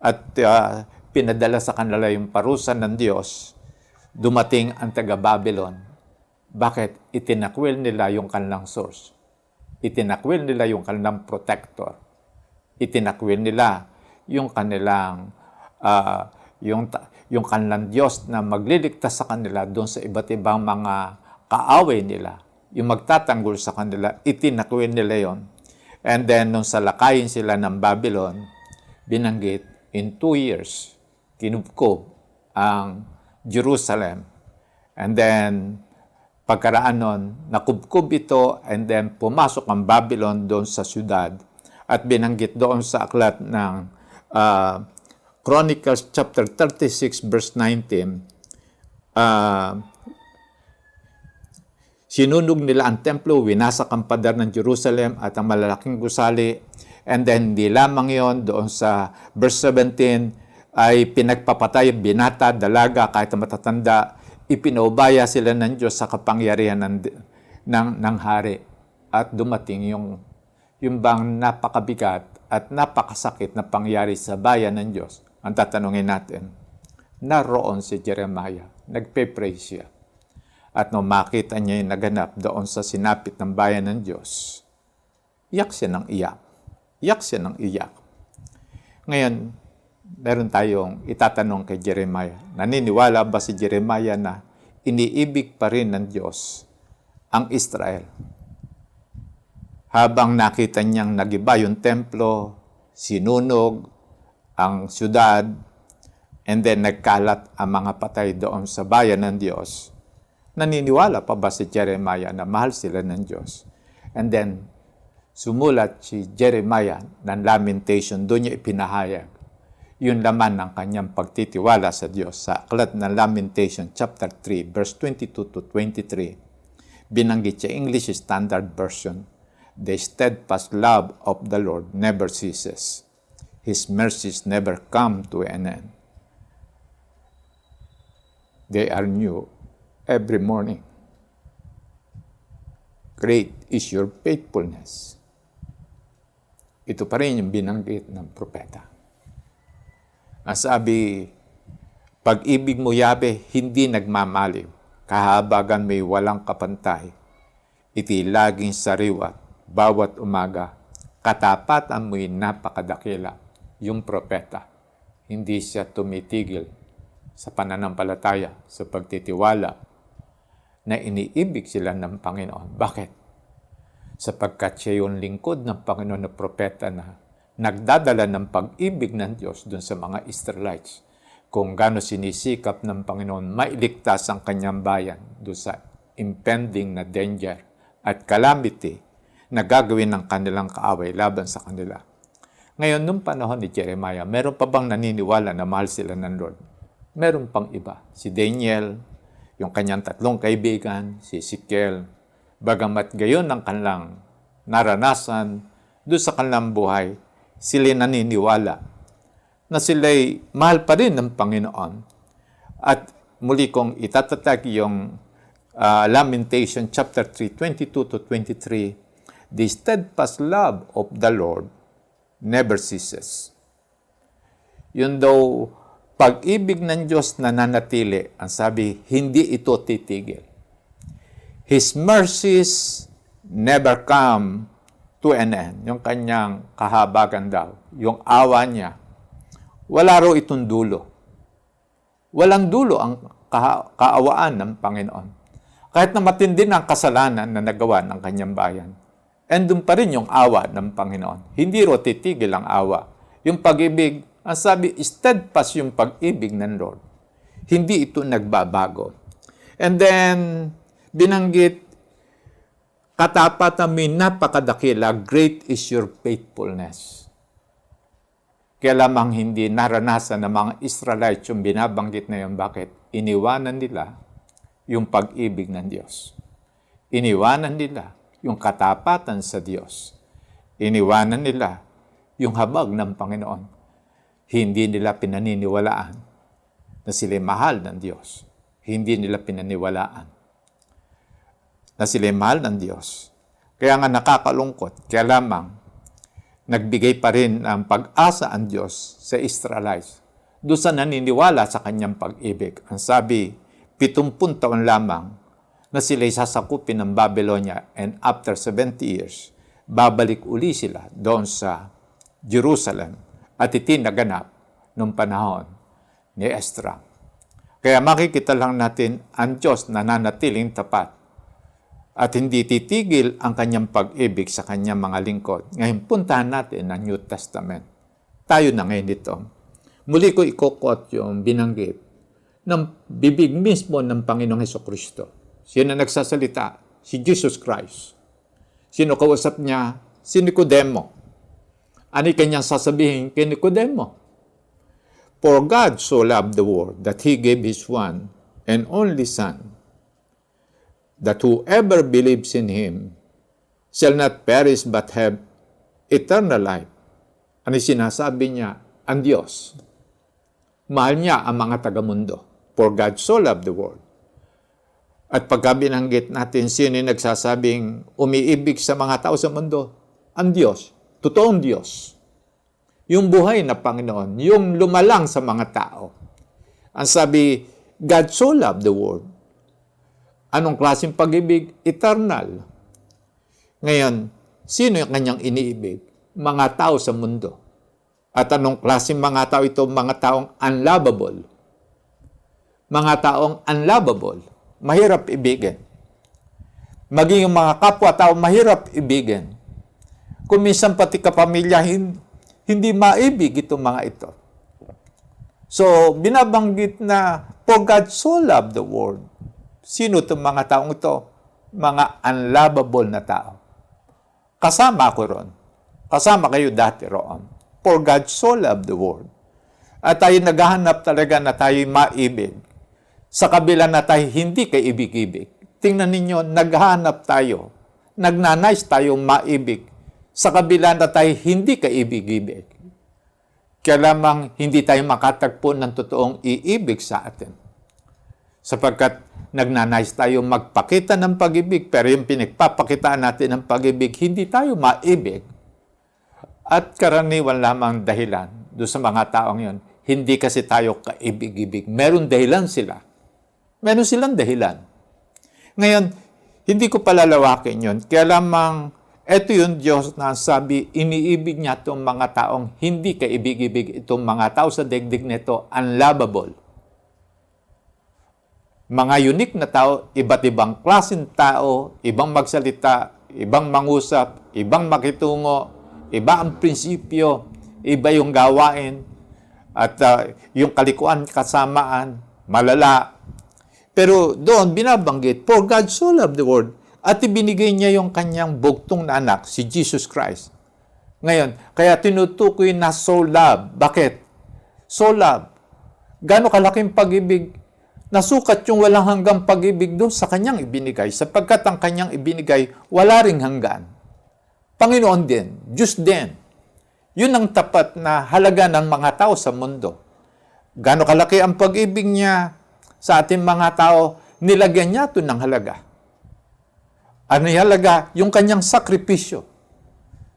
At pinadala sa kanila yung parusa ng Diyos, dumating ang taga-Babylon. Bakit? Itinakwil nila yung kanilang source. Itinakwil nila yung kanilang protector. Itinakwil nila yung kanilang yung kanilang Diyos na magliligtas sa kanila doon sa iba't ibang mga kaaway nila. Yung magtatanggol sa kanila, itinakwil nila yon. And then, nung salakayin sila ng Babylon, binanggit, in 2 years, kinubkob ang Jerusalem. And then, pagkaraan nun, nakubkob ito, and then pumasok ang Babylon doon sa syudad. At binanggit doon sa aklat ng Chronicles chapter 36 verse 19, sinunog nila ang templo, winasak ang pader ng Jerusalem at ang malalaking gusali. And then, di lamang yon, doon sa verse 17, ay pinagpapatay, binata, dalaga, kahit matatanda, ipinaubaya sila ng Diyos sa kapangyarihan ng hari. At dumating yung bang napakabigat at napakasakit na pangyari sa bayan ng Diyos. Ang tatanungin natin, naroon si Jeremiah, nagpe-pray siya. At nung makita niya yung naganap doon sa sinapit ng bayan ng Diyos, iyak siya ng iyak. Iyak siya ng iyak. Ngayon, meron tayong itatanong kay Jeremiah. Naniniwala ba si Jeremiah na iniibig pa rin ng Diyos ang Israel? Habang nakita niyang nagiba yung templo, sinunog ang syudad, and then nagkalat ang mga patay doon sa bayan ng Diyos, naniniwala pa ba si Jeremiah na mahal sila ng Diyos? And then, sumulat si Jeremiah ng lamentation, doon niya ipinahayag yung laman ng kanyang pagtitiwala sa Diyos. Sa aklat ng Lamentation, chapter 3, verse 22 to 23, binanggit siya, English Standard Version, "The steadfast love of the Lord never ceases. His mercies never come to an end. They are new every morning. Great is your faithfulness." Ito pa rin yung binanggit ng propeta. Ang sabi, pag-ibig mo, Yahweh, hindi nagmamaliw. Kahabagan may walang kapantay. Iti laging sariwat, bawat umaga. Katapatan mo'y napakadakila. Yung propeta, hindi siya tumitigil sa pananampalataya, sa pagtitiwala, na iniibig sila ng Panginoon. Bakit? Sapagkat siya yung lingkod ng Panginoon na propeta na nagdadala ng pag-ibig ng Diyos dun sa mga Israelites. Kung gaano sinisikap ng Panginoon mailigtas ang kanyang bayan dun sa impending na danger at calamity na gagawin ng kanilang kaaway laban sa kanila. Ngayon, nung panahon ni Jeremiah, meron pa bang naniniwala na mahal sila ng Lord? Meron pang iba. Si Daniel, yung kanyang 3 kaibigan, si Ezekiel, bagamat gayon ng kanilang naranasan doon sa kanilang buhay, sila naniniwala na sila'y mahal pa rin ng Panginoon. At muli kong itatatag yung Lamentation chapter 3, 22 to 23, the steadfast love of the Lord never ceases. Yun daw, pag-ibig ng Diyos na nanatili, ang sabi, hindi ito titigil. His mercies never come to an end. Yung kanyang kahabagan daw, yung awa niya, wala raw itong dulo. Walang dulo ang kaawaan ng Panginoon. Kahit na matindi na ang kasalanan na nagawa ng kanyang bayan, andun pa rin yung awa ng Panginoon. Hindi raw titigil ang awa. Yung pag-ibig, ang sabi, steadfast yung pag-ibig ng Lord. Hindi ito nagbabago. And then, binanggit, katapatan mo napakadakila, great is your faithfulness. Kaya lamang hindi naranasan ng mga Israelites yung binabanggit na yun. Bakit? Iniwanan nila yung pag-ibig ng Diyos. Iniwanan nila yung katapatan sa Diyos. Iniwanan nila yung habag ng Panginoon. Hindi nila pinaniniwalaan na sila'y mahal ng Diyos. Hindi nila pinaniwalaan na sila'y mahal ng Diyos. Kaya nga nakakalungkot, kaya lamang nagbigay pa rin ng pag-asa ang Diyos sa Israelites doon sa naniniwala sa kanyang pag-ibig. Ang sabi, 70 taon lamang na sila'y sasakupin ng Babylonia, and after 70 years, babalik uli sila doon sa Jerusalem at itinaganap noong panahon ni Esdra. Kaya makikita lang natin ang Diyos na nanatiling tapat at hindi titigil ang kanyang pag-ibig sa kanyang mga lingkod. Ngayon, puntahan natin ang New Testament. Tayo na ngayon dito. Muli ko ikokot yung binanggit ng bibig mismo ng Panginoong Hesukristo. Sino nagsasalita? Si Jesus Christ. Sino kausap niya? Si Nicodemo. Ano kanyang sasabihin kay Nicodemo? For God so loved the world that He gave His one and only Son, that whoever believes in Him shall not perish but have eternal life. Ano sinasabi niya? Ang Diyos. Mahal niya ang mga taga-mundo. For God so loved the world. At pagka binanggit natin sino yung nagsasabing umiibig sa mga tao sa mundo, ang Diyos. Totoong Diyos. Yung buhay na Panginoon. Yung lumalang sa mga tao. Ang sabi, God so loved the world. Anong klaseng pag-ibig? Eternal. Ngayon, sino yung kanyang iniibig? Mga tao sa mundo. At anong klaseng mga tao ito? Mga taong unlovable. Mga taong unlovable. Mahirap ibigin. Maging yung mga kapwa-tao, mahirap ibigin. Kung minsan pati kapamilya, hindi maibig itong mga ito. So, binabanggit na, for God so loved the world. Sino itong mga taong ito? Mga unlovable na tao. Kasama ako ron. Kasama kayo dati roon. For God so loved the world. At tayo naghahanap talaga na tayo maibig. Sa kabila na tayo hindi kay ibig-ibig. Tingnan ninyo, naghahanap tayo. Nagnanais tayong maibig. Sa kabila na tayo hindi kay ibig-ibig. Kaya lamang hindi tayo makatagpo ng totoong iibig sa atin. Sapagkat nagnanais tayo magpakita ng pag-ibig, pero yung pinagpapakitaan natin ng pag-ibig, hindi tayo maibig. At karaniwan lamang dahilan doon sa mga taong yon, hindi kasi tayo kaibig-ibig. Meron dahilan sila. Meron silang dahilan. Ngayon, hindi ko palalawakin yon. Kaya lamang, ito yung Diyos na sabi, iniibig niya itong mga taong hindi kaibig-ibig. Itong mga tao sa daigdig nito, unlovable. Mga unique na tao, iba't ibang klaseng tao, ibang magsalita, ibang mangusap, ibang makitungo, iba ang prinsipyo, iba yung gawain, at yung kalikuan, kasamaan, malala. Pero doon, binabanggit, for God so loved the world, at ibinigay niya yung kanyang bugtong na anak, si Jesus Christ. Ngayon, kaya tinutukoy na so love. Bakit? So love. Gano'ng kalaking pag-ibig? Nasukat yung walang hanggang pag-ibig doon sa kanyang ibinigay, sapagkat ang kanyang ibinigay, wala ring hanggan. Panginoon din, Diyos din. Yun ang tapat na halaga ng mga tao sa mundo. Gaano kalaki ang pag-ibig niya sa ating mga tao, nilagyan niya ito ng halaga. Ano yung halaga? Yung kanyang sakripisyo.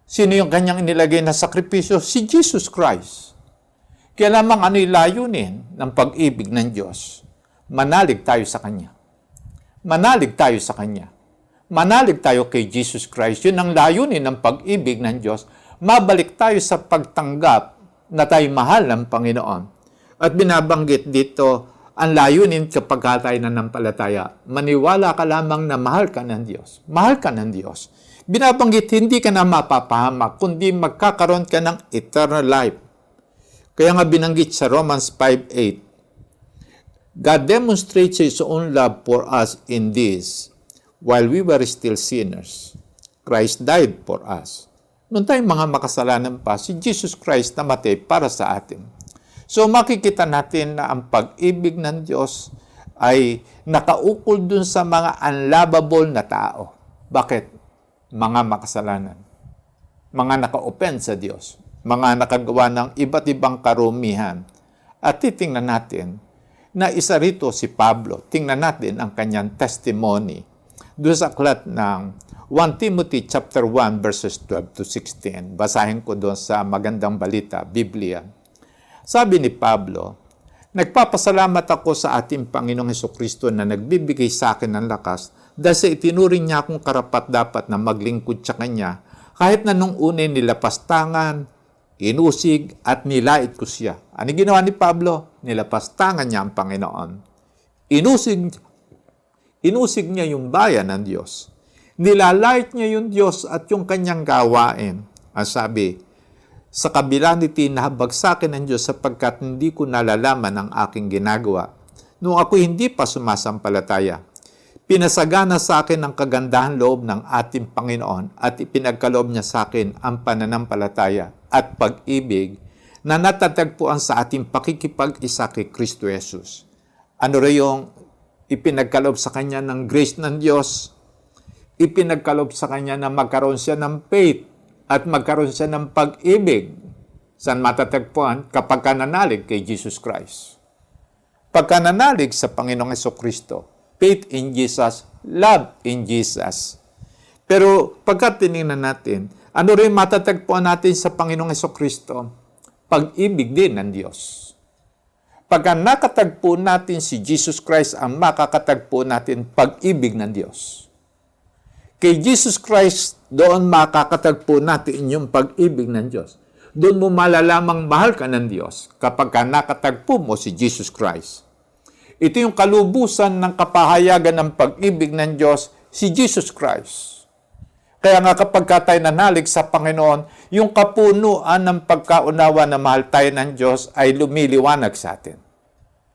Sino yung kanyang inilagay na sakripisyo? Si Jesus Christ. Kaya lamang ano yung layunin ng pag-ibig ng Diyos? Manalig tayo sa Kanya. Manalig tayo sa Kanya. Manalig tayo kay Jesus Christ. Yun ang layunin ng pag-ibig ng Diyos. Mabalik tayo sa pagtanggap na tayo mahal ng Panginoon. At binabanggit dito, ang layunin kapag tayo nanampalataya, maniwala ka lamang na mahal ka ng Diyos. Mahal ka ng Diyos. Binabanggit, hindi ka na mapapahamak, kundi magkakaroon ka ng eternal life. Kaya nga binanggit sa Romans 5:8, God demonstrates His own love for us in this, while we were still sinners, Christ died for us. Noon tayong mga makasalanan pa, si Jesus Christ namatay para sa atin. So makikita natin na ang pag-ibig ng Diyos ay nakaukol dun sa mga unlovable na tao. Bakit? Mga makasalanan. Mga naka-offend sa Diyos. Mga nakagawa ng iba't ibang karumihan. At titingnan natin na isa rito si Pablo. Tingnan natin ang kanyang testimony doon sa aklat ng 1 Timothy chapter 1 verses 12 to 16. Basahin ko doon sa Magandang Balita, Biblia. Sabi ni Pablo, nagpapasalamat ako sa ating Panginoong Hesukristo na nagbibigay sa akin ng lakas dahil sa itinuring niya akong karapat-dapat na maglingkod sa Kanya kahit na nung una nilapastangan, inusig at nilait ko siya. Ano ginawa ni Pablo? Nilapastangan niya ang Panginoon. Inusig niya yung bayan ng Diyos. Nilalait niya yung Diyos at yung kanyang gawain. Ang sabi, sa kabila niti nahabagsakin ng Diyos sapagkat hindi ko nalalaman ang aking ginagawa. Noong ako hindi pa sumasampalataya, pinasagana sa akin ang kagandahan loob ng ating Panginoon at ipinagkaloob niya sa akin ang pananampalataya at pag-ibig na natatagpuan sa ating pakikipag-isa kay Kristo Jesus. Ano rin yung ipinagkaloob sa Kanya ng grace ng Diyos? Ipinagkaloob sa Kanya na magkaroon siya ng faith at magkaroon siya ng pag-ibig. Saan matatagpuan? Kapag kananalig kay Jesus Christ. Pagkananalig sa Panginoong Hesukristo, faith in Jesus, love in Jesus. Pero pagka tinignan natin, ano rin matatagpuan natin sa Panginoong Hesukristo? Pag-ibig din ng Diyos. Pagka nakatagpo natin si Jesus Christ, ang makakatagpo natin pag-ibig ng Diyos. Kay Jesus Christ, doon makakatagpo natin yung pag-ibig ng Diyos. Doon mo malalamang mahal ka ng Diyos kapag ka nakatagpo mo si Jesus Christ. Ito yung kalubusan ng kapahayagan ng pag-ibig ng Diyos, si Jesus Christ. Kaya nga kapag ka tayo nanalig sa Panginoon, yung kapunuan ng pagkaunawa na mahal tayo ng Diyos ay lumiliwanag sa atin.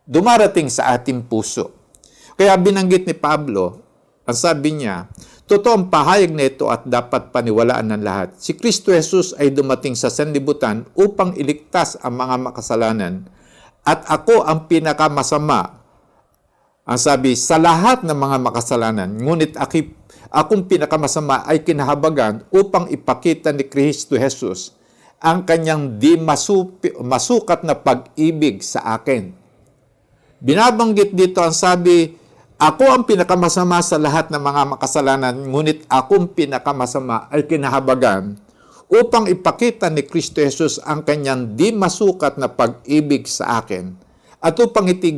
Dumarating sa ating puso. Kaya binanggit ni Pablo, ang sabi niya, totoo ang pahayag na ito at dapat paniwalaan ng lahat. Si Kristo Jesus ay dumating sa sanlibutan upang iligtas ang mga makasalanan. At ako ang pinakamasama. Ang sabi, sa lahat ng mga makasalanan. Ngunit akong pinakamasama ay kinahabagan upang ipakita ni Kristo Jesus ang kanyang di masukat na pag-ibig sa akin. Binabanggit dito ang sabi, ako ang pinakamasama sa lahat ng mga makasalanan, ngunit akong pinakamasama ay kinahabagan upang ipakita ni Kristo Jesus ang kanyang di masukat na pag-ibig sa akin at upang iti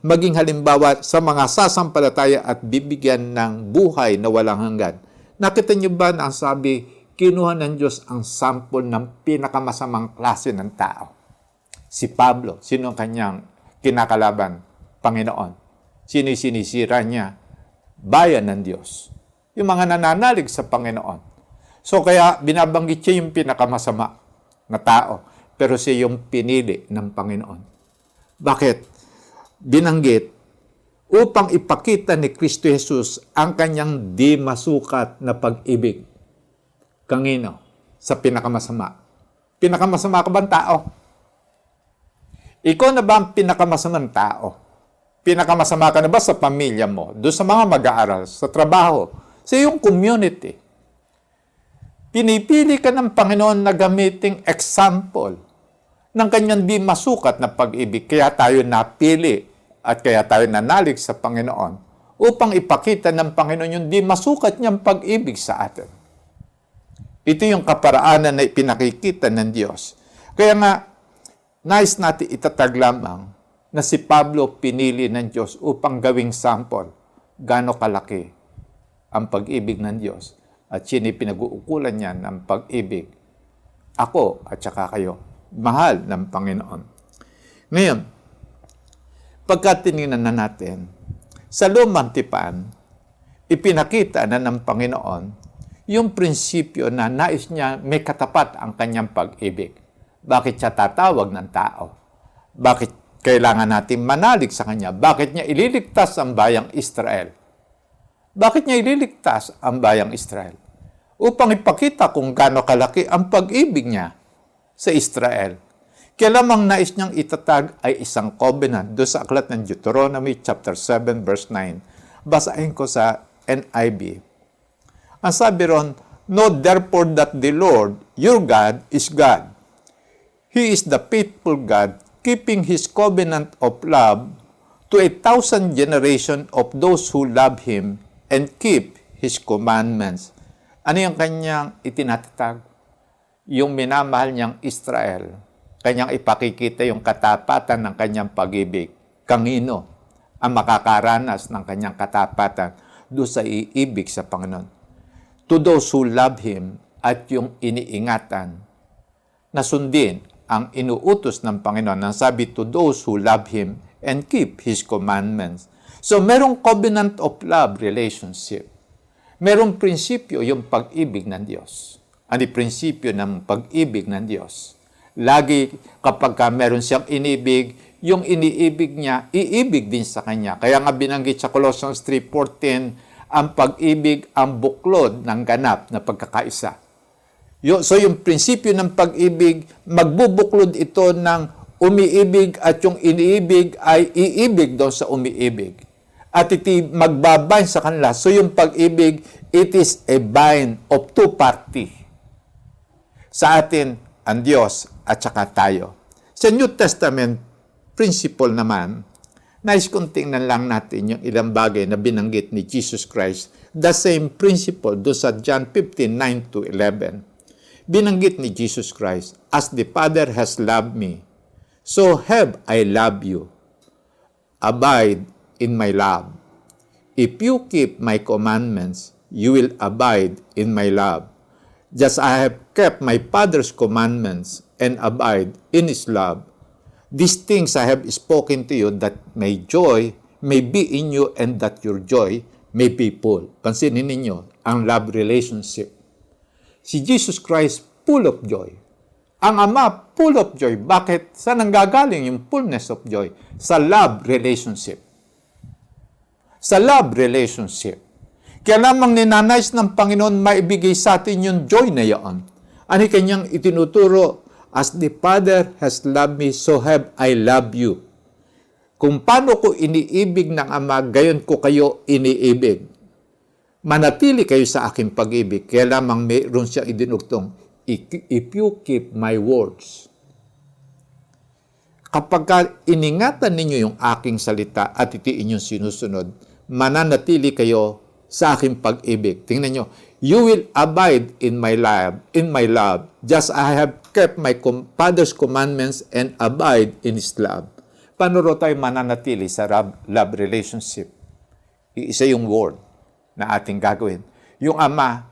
maging halimbawa sa mga sasampalataya at bibigyan ng buhay na walang hanggan. Nakita niyo ba na ang sabi, kinuha ng Diyos ang sample ng pinakamasamang klase ng tao? Si Pablo, sino ang kanyang kinakalaban? Panginoon. Sino sinisira niya? Bayan ng Diyos. Yung mga nananalig sa Panginoon. So kaya binabanggit siya yung pinakamasama na tao, pero siya yung pinili ng Panginoon. Bakit? Binanggit, upang ipakita ni Kristo Jesus ang kanyang di masukat na pag-ibig. Kangino? Sa pinakamasama. Pinakamasama ka bang tao? Ikaw na ba ang pinakamasamang tao? Pinakamasama ka na ba sa pamilya mo? Doon sa mga mag-aaral, sa trabaho, sa iyong community? Pinipili ka ng Panginoon na gamiting example ng kanyang di masukat na pag-ibig. Kaya tayo napili at kaya tayo nanalig sa Panginoon upang ipakita ng Panginoon yung di masukat niyang pag-ibig sa atin. Ito yung kaparaanan na ipinakikita ng Diyos. Kaya nga, nais natin itatag lamang na si Pablo pinili ng Diyos upang gawing sample gaano kalaki ang pag-ibig ng Diyos at siya'y pinag-uukulan niya ng pag-ibig. Ako at saka kayo, mahal ng Panginoon. Ngayon, pagka tinignan na natin, sa Lumang Tipan, ipinakita na ng Panginoon yung prinsipyo na nais niya may katapat ang kanyang pag-ibig. Bakit siya tatawag ng tao? Bakit kailangan natin manalig sa kanya? Bakit niya ililigtas ang bayang Israel? Bakit niya ililigtas ang bayang Israel? Upang ipakita kung gaano kalaki ang pag-ibig niya sa Israel. Kaya lamang nais niyang itatag ay isang covenant doon sa aklat ng Deuteronomy chapter 7 verse 9. Basahin ko sa NIV. Ang sabi ron, "Know therefore that the Lord, your God, is God. He is the faithful God, keeping His covenant of love to 1,000 generations of those who love Him and keep His commandments." Ano yung kanyang itinatatag? Yung minamahal niyang Israel. Kanyang ipakikita yung katapatan ng kanyang pag-ibig. Kanino ang makakaranas ng kanyang katapatan doon sa iibig sa Panginoon? To those who love Him at yung iniingatan na sundin ang inuutos ng Panginoon. Ang sabi, to those who love Him and keep His commandments. So, merong covenant of love relationship. Merong prinsipyo yung pag-ibig ng Diyos. Ano yung prinsipyo ng pag-ibig ng Diyos? Lagi kapag meron siyang inibig, yung iniibig niya, iibig din sa Kanya. Kaya nga binanggit sa Colossians 3:14, ang pag-ibig ang buklod ng ganap na pagkakaisa. So yung prinsipyo ng pag-ibig, magbubuklod ito ng umiibig at yung iniibig ay iibig doon sa umiibig. At iti magbabind sa kanila. So yung pag-ibig, it is a bind of two party. Sa atin, ang Diyos at saka tayo. Sa New Testament principle naman, nais kong tingnan lang natin yung ilang bagay na binanggit ni Jesus Christ. The same principle do sa John 15:9-11. Binanggit ni Jesus Christ, "As the Father has loved me, so have I loved you. Abide in my love. If you keep my commandments, you will abide in my love. Just I have kept my Father's commandments and abide in His love. These things I have spoken to you, that my joy may be in you and that your joy may be full." Pansinin ninyo ang love relationship. Si Jesus Christ, full of joy. Ang Ama, full of joy. Bakit? Saan nanggagaling yung fullness of joy? Sa love relationship. Sa love relationship. Kaya lamang ninanais ng Panginoon maibigay sa atin yung joy na yan. Ano kanyang itinuturo? "As the Father has loved me, so have I loved you." Kung paano ko iniibig ng Ama, gayon ko kayo iniibig. Manatili kayo sa aking pag-ibig. Kaya lamang mayroon siyang idinugtong, "If you keep my words." Kapag iningatan ninyo yung aking salita at iti inyong sinusunod, mananatili kayo sa aking pag-ibig. Tingnan nyo, "You will abide in my love, just I have kept my Father's commandments and abide in His love." Paano tayo mananatili sa love relationship? Isa yung word na ating gagawin. Yung Ama,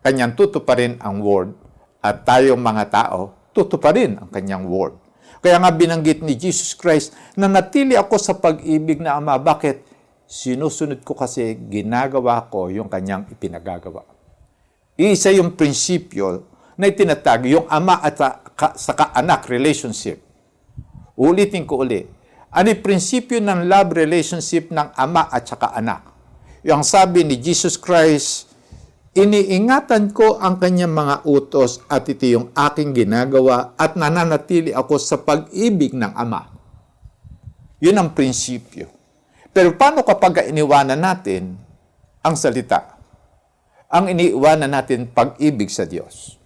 kanyang tutuparin ang word, at tayong mga tao, tutuparin ang kanyang word. Kaya nga binanggit ni Jesus Christ na natili ako sa pag-ibig na Ama. Bakit? Sinusunod ko kasi ginagawa ko yung kanyang ipinagagawa. Isa yung prinsipyo na itinatag, yung Ama at sa anak relationship. Ulitin ko uli. Ano yung prinsipyo ng love relationship ng Ama at saka anak? Yung sabi ni Jesus Christ, "Iniingatan ko ang kanyang mga utos at ito yung aking ginagawa at nananatili ako sa pag-ibig ng Ama." Yun ang prinsipyo. Pero paano kapag iniwanan natin ang salita? ang iniiwanan natin pag-ibig sa Diyos.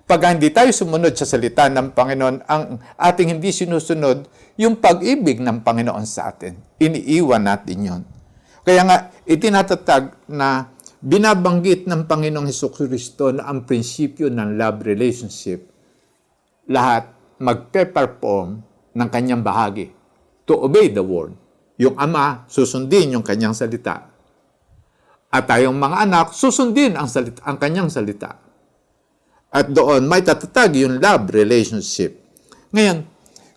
Pag hindi tayo sumunod sa salita ng Panginoon, ang ating hindi sinusunod, yung pag-ibig ng Panginoon sa atin. Iniiwan natin yon. Kaya nga, itinatatag na binabanggit ng Panginoong Hesukristo na ang prinsipyo ng love relationship, lahat magpe-perform ng kanyang bahagi to obey the word. Yung ama, susundin yung kanyang salita. At tayong mga anak, susundin ang kanyang salita. At doon may tatatag yung love relationship. Ngayon,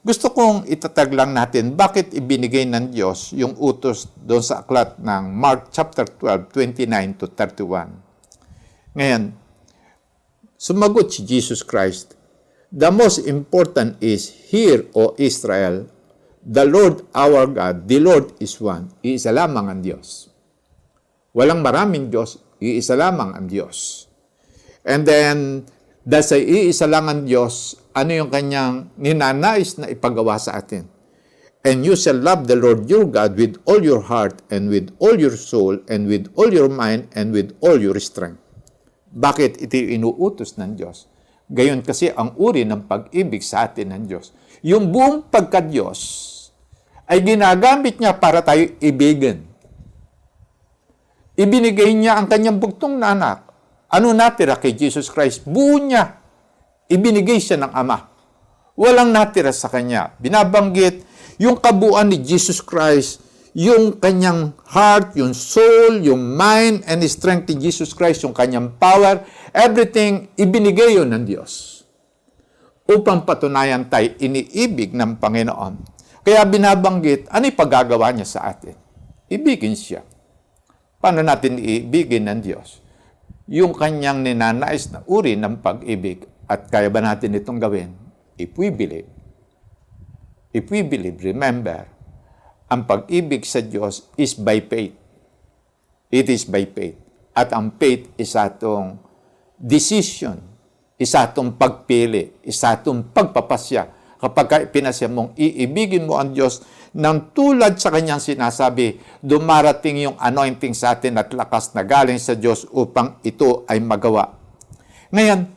gusto kong itatag lang natin bakit ibinigay ng Diyos yung utos doon sa aklat ng Mark chapter 12, 29 to 31. Ngayon, sumagot si Jesus Christ, "The most important is, Hear, O Israel, the Lord our God, the Lord is one." Iisa lamang ang Diyos. Walang maraming Diyos, iisa lamang ang Diyos. And then, dahil sa iisa lang ang Diyos, ano yung kanyang ninanais na ipagawa sa atin? "And you shall love the Lord your God with all your heart, and with all your soul, and with all your mind, and with all your strength." Bakit ito inuutos ng Diyos? Gayon kasi ang uri ng pag-ibig sa atin ng Diyos. Yung buong pagka-Diyos ay ginagamit niya para tayo ibigin. Ibinigay niya ang kanyang bugtong na anak. Ano natira kay Jesus Christ? Buo niya. Ibinigay siya ng Ama. Walang natira sa kanya. Binabanggit yung kabuuan ni Jesus Christ, yung kanyang heart, yung soul, yung mind, and strength ni Jesus Christ, yung kanyang power, everything, ibinigay yun ng Diyos. Upang patunayan tayo iniibig ng Panginoon. Kaya binabanggit, ano ipagagawa niya sa atin? Ibigin siya. Paano natin iibigin ng Diyos? Yung kanyang ninanais na uri ng pag-ibig. At kaya ba natin itong gawin? If we believe. If we believe, remember, ang pag-ibig sa Diyos is by faith. It is by faith. At ang faith is atong decision, is atong pagpili, is atong pagpapasya. Kapag pinasya mong iibigin mo ang Diyos nang tulad sa kanyang sinasabi, dumarating yung anointing sa atin at lakas na galing sa Diyos upang ito ay magawa. Ngayon,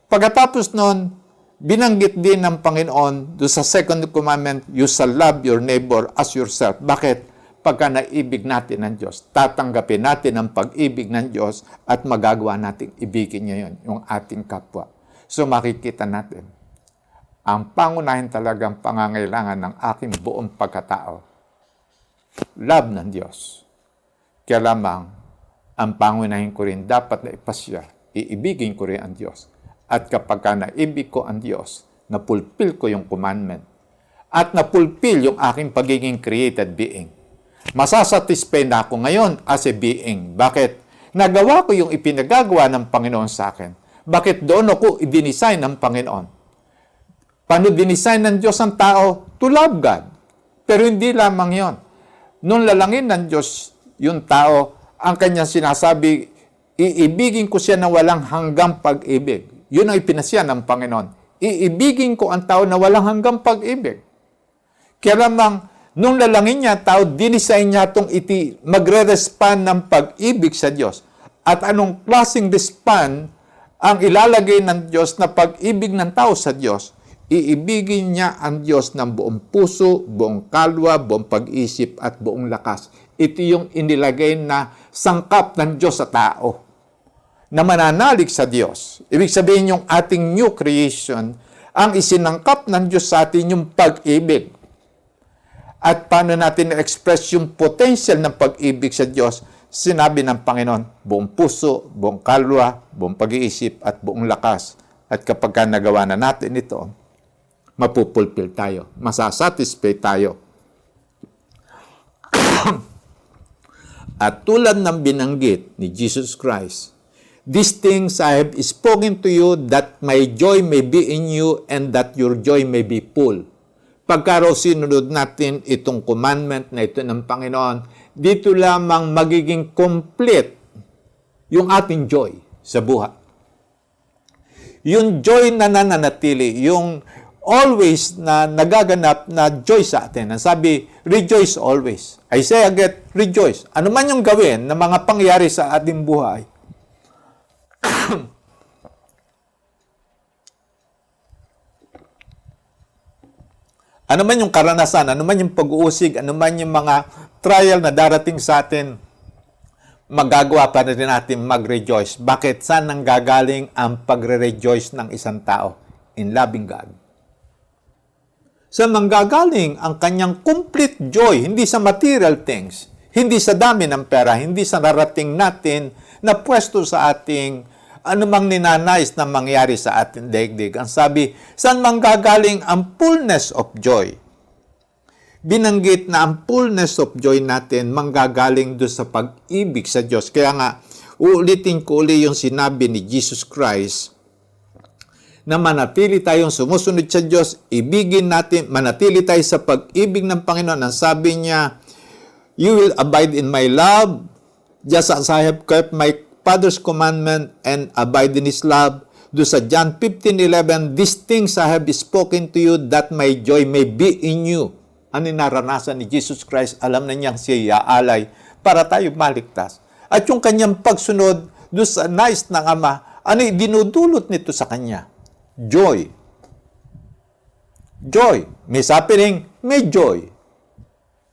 pagkatapos nun, binanggit din ng Panginoon doon sa second commandment, you shall love your neighbor as yourself. Bakit? Pagka naibig natin ng Diyos, tatanggapin natin ang pag-ibig ng Diyos at magagawa natin ibigin niya yun, yung ating kapwa. So makikita natin, ang pangunahin talagang pangangailangan ng aking buong pagkatao, love ng Diyos. Kaya lamang, ang pangunahin ko rin dapat na ipasya, iibigin ko rin ang Diyos. At kapag naibig ko ang Diyos, napulpil ko yung commandment, at napulpil yung aking pagiging created being, masasatisfy na ako ngayon as a being. Bakit? Nagawa ko yung ipinagagawa ng Panginoon sa akin. Bakit doon ako i-design ng Panginoon? Paano dinisign ng Diyos ang tao? To love God. Pero hindi lamang yon. Nung lalangin ng Diyos yung tao, ang kanyang sinasabi, iibigin ko siya na walang hanggang pag-ibig. Yun ang ipinasya ng Panginoon. Iibigin ko ang tao na walang hanggang pag-ibig. Kaya lamang, nung lalangin niya tao, dinisign niya itong magre-respond ng pag-ibig sa Diyos. At anong klaseng respond ang ilalagay ng Diyos na pag-ibig ng tao sa Diyos? Iibigin niya ang Diyos ng buong puso, buong kalwa, buong pag-isip at buong lakas. Ito yung inilagay na sangkap ng Diyos sa tao na mananalig sa Diyos. Ibig sabihin yung ating new creation, ang isinangkap ng Diyos sa atin yung pag-ibig. At paano natin na-express yung potential ng pag-ibig sa Diyos? Sinabi ng Panginoon, buong puso, buong kalwa, buong pag-iisip at buong lakas. At kapag nagawa na natin ito, mapupulpil tayo, masasatisfy tayo. At tulad ng binanggit ni Jesus Christ, "These things I have spoken to you that my joy may be in you and that your joy may be full." Pagka raw sinunod natin itong commandment na ito ng Panginoon, dito lamang magiging complete yung ating joy sa buhay. Yung joy na nananatili, yung always na nagaganap na joy sa atin. Ang sabi, rejoice always. I say again, rejoice. Ano man yung gawin na mga pangyari sa ating buhay, Ano man yung karanasan, ano man yung pag-uusig, ano man yung mga trial na darating sa atin, magagawa pa rin natin mag-rejoice. Bakit? Saan nanggagaling ang pagre-rejoice ng isang tao? In loving God. Saan nanggagaling ang kanyang complete joy? Hindi sa material things, hindi sa dami ng pera, hindi sa narating natin na pwesto sa ating anumang ninanais na mangyari sa ating daigdig. Ang sabi, saan manggagaling ang fullness of joy? Binanggit na ang fullness of joy natin manggagaling doon sa pag-ibig sa Diyos. Kaya nga, uulitin ko uli yung sinabi ni Jesus Christ na manatili tayong sumusunod sa Diyos, ibigin natin, manatili tayo sa pag-ibig ng Panginoon. Ang sabi niya, you will abide in my love, just as I have kept my Father's commandment and abide in His love. Doon sa John 15:11, these things I have spoken to you that my joy may be in you. Ano naranasan ni Jesus Christ? Alam na niyang siya iaalay para tayo maligtas. At yung kanyang pagsunod doon sa nais ng Ama, ano dinudulot nito sa kanya? Joy. Joy. May suffering, may joy.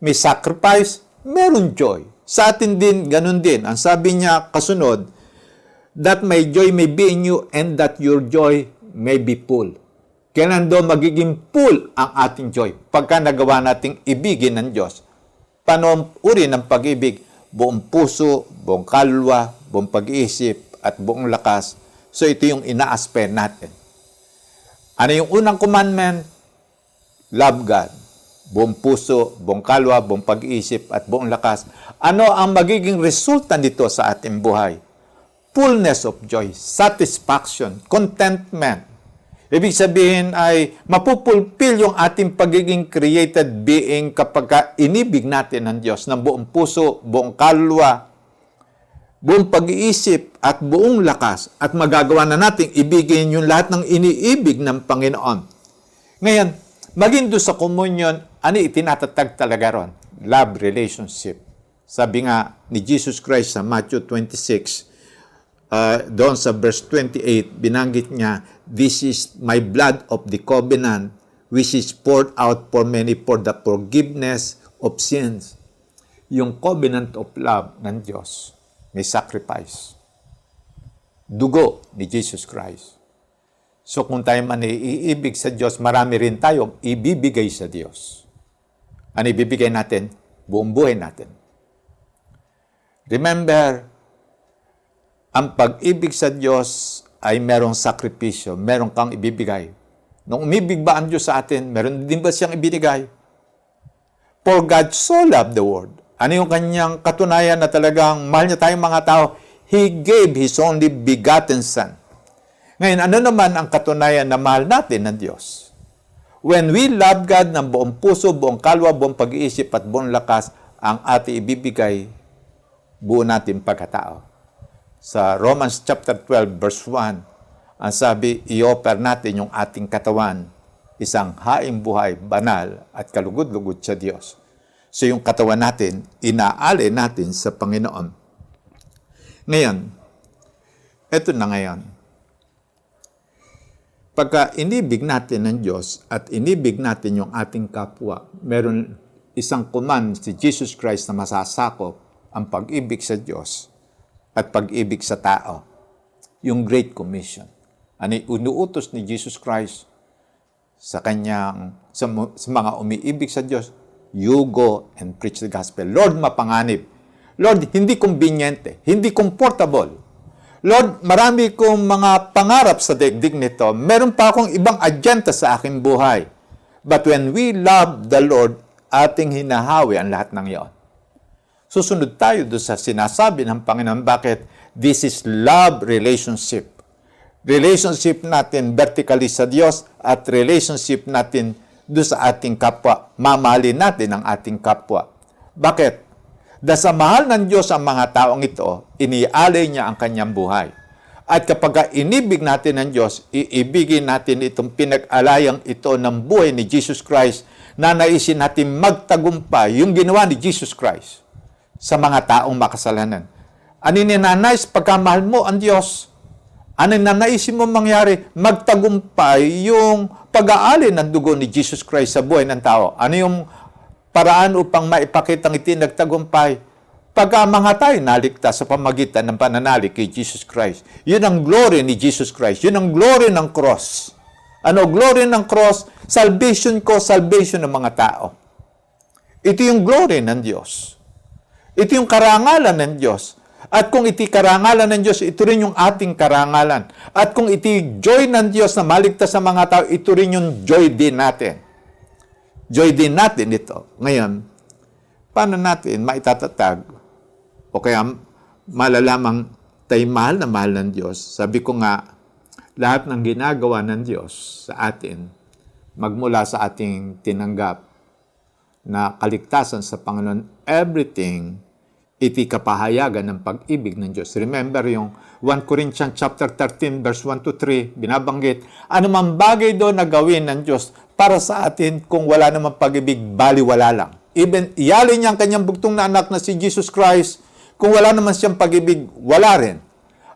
May sacrifice, meron joy. Sa atin din, ganun din. Ang sabi niya, kasunod, that my joy may be in you and that your joy may be full. Kailan doon magiging full ang ating joy? Pagka nagawa nating ibigin ng Diyos. Paano uri ng pag-ibig? Buong puso, buong kalwa, buong pag-iisip, at buong lakas. So ito yung ina-aspire natin. Ano yung unang commandment? Love God. Buong puso, buong kalwa, buong pag-iisip, at buong lakas. Ano ang magiging resulta nito sa ating buhay? Fullness of joy, satisfaction, contentment. Ibig sabihin ay mapupulfill yung ating pagiging created being kapag inibig natin ng Diyos ng buong puso, buong kalwa, buong pag-iisip, at buong lakas. At magagawa na natin ibigin yung lahat ng iniibig ng Panginoon. Ngayon, maging doon sa communion, ano itinatatag talaga ron? Love relationship. Sabi nga ni Jesus Christ sa Matthew 26, doon sa verse 28, binanggit niya, this is my blood of the covenant, which is poured out for many for the forgiveness of sins. Yung covenant of love ng Diyos, may sacrifice. Dugo ni Jesus Christ. So kung tayo man iibig sa Diyos, marami rin tayong ibibigay sa Diyos. Ano ibibigay natin? Buong buhay natin. Remember, ang pag-ibig sa Diyos ay merong sakripisyo, meron kang ibibigay. Nung umibig ba ang Diyos sa atin, meron din ba siyang ibinigay? For God so loved the world. Ano yung kanyang katunayan na talagang mahal niya tayong mga tao? He gave His only begotten Son. Ngayon, ano naman ang katunayan na mahal natin ng Diyos? When we love God ng buong puso, buong kalwa, buong pag-iisip at buong lakas, ang ating ibibigay, buo natin pagkatao. Sa Romans chapter 12, verse 1, ang sabi, i-offer natin yung ating katawan, isang haing buhay, banal, at kalugod-lugod sa Diyos. So yung katawan natin, inaali natin sa Panginoon. Ngayon, eto na ngayon. Pagka inibig natin ng Diyos at inibig natin yung ating kapwa, meron isang command si Jesus Christ na masasakop ang pag-ibig sa Diyos at pag-ibig sa tao. Yung Great Commission. Ano inuutos ni Jesus Christ sa kanyang, sa mga umiibig sa Diyos, you go and preach the gospel. Lord, mapanganib. Lord, hindi convenient, hindi comfortable. Lord, marami kong mga pangarap sa daigdig nito. Meron pa akong ibang agenda sa aking buhay. But when we love the Lord, ating hinahawi ang lahat ng iyon. Susunod tayo doon sa sinasabi ng Panginoon. Bakit? This is love relationship. Relationship natin vertically sa Diyos at relationship natin doon sa ating kapwa. Mamahalin natin ang ating kapwa. Bakit? Dahil sa mahal ng Diyos ang mga taong ito, inialay niya ang kanyang buhay. At kapag inibig natin ng Diyos, iibigin natin itong pinag-alayang ito ng buhay ni Jesus Christ na naisin natin magtagumpay yung ginawa ni Jesus Christ sa mga taong makasalanan. Ano ninanais pagkamahal mo ang Diyos? Ano na naisip mo mangyari? Magtagumpay yung pag-aali ng dugo ni Jesus Christ sa buhay ng tao. Ano yung paraan upang maipakitang nagtagumpay? Pagka mga tayo naligtas sa pamagitan ng pananalig kay Jesus Christ. Yun ang glory ni Jesus Christ. Yun ang glory ng cross. Ano glory ng cross? Salvation ko, salvation ng mga tao. Ito yung glory ng Diyos. Ito yung karangalan ng Diyos. At kung iti karangalan ng Diyos, ito rin yung ating karangalan. At kung iti joy ng Diyos na maligtas sa mga tao, ito rin yung joy din natin. Joy din natin ito. Ngayon, paano natin maitatatag o kaya malalamang tayo mahal na mahal ng Diyos? Sabi ko nga, lahat ng ginagawa ng Diyos sa atin, magmula sa ating tinanggap na kaligtasan sa Panginoon, everything, iti kapahayagan ng pag-ibig ng Diyos. Remember yung 1 Corinthians chapter 13, verse 1 to 3, binabanggit, anumang bagay doon na gawin ng Diyos para sa atin kung wala namang pag-ibig, baliwala lang. Even iyalin niya ang kanyang bugtong na anak na si Jesus Christ, kung wala naman siyang pag-ibig, wala rin.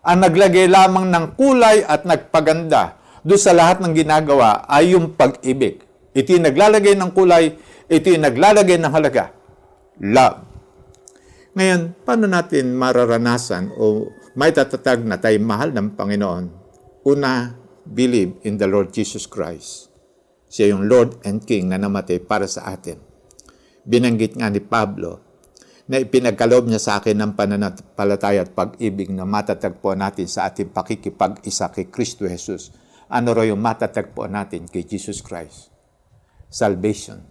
Ang naglagay lamang ng kulay at nagpaganda doon sa lahat ng ginagawa ay yung pag-ibig. Ito yung naglalagay ng kulay, ito yung naglalagay ng halaga. Love. Ngayon, paano natin mararanasan o maitatatag na tayo mahal ng Panginoon? Una, believe in the Lord Jesus Christ. Siya yung Lord and King na namatay para sa atin. Binanggit nga ni Pablo na ipinagkaloob niya sa akin ng pananampalataya at pag-ibig na matatagpuan natin sa ating pakikipag-isa kay Kristo Jesus. Ano ro yung matatagpuan natin kay Jesus Christ? Salvation.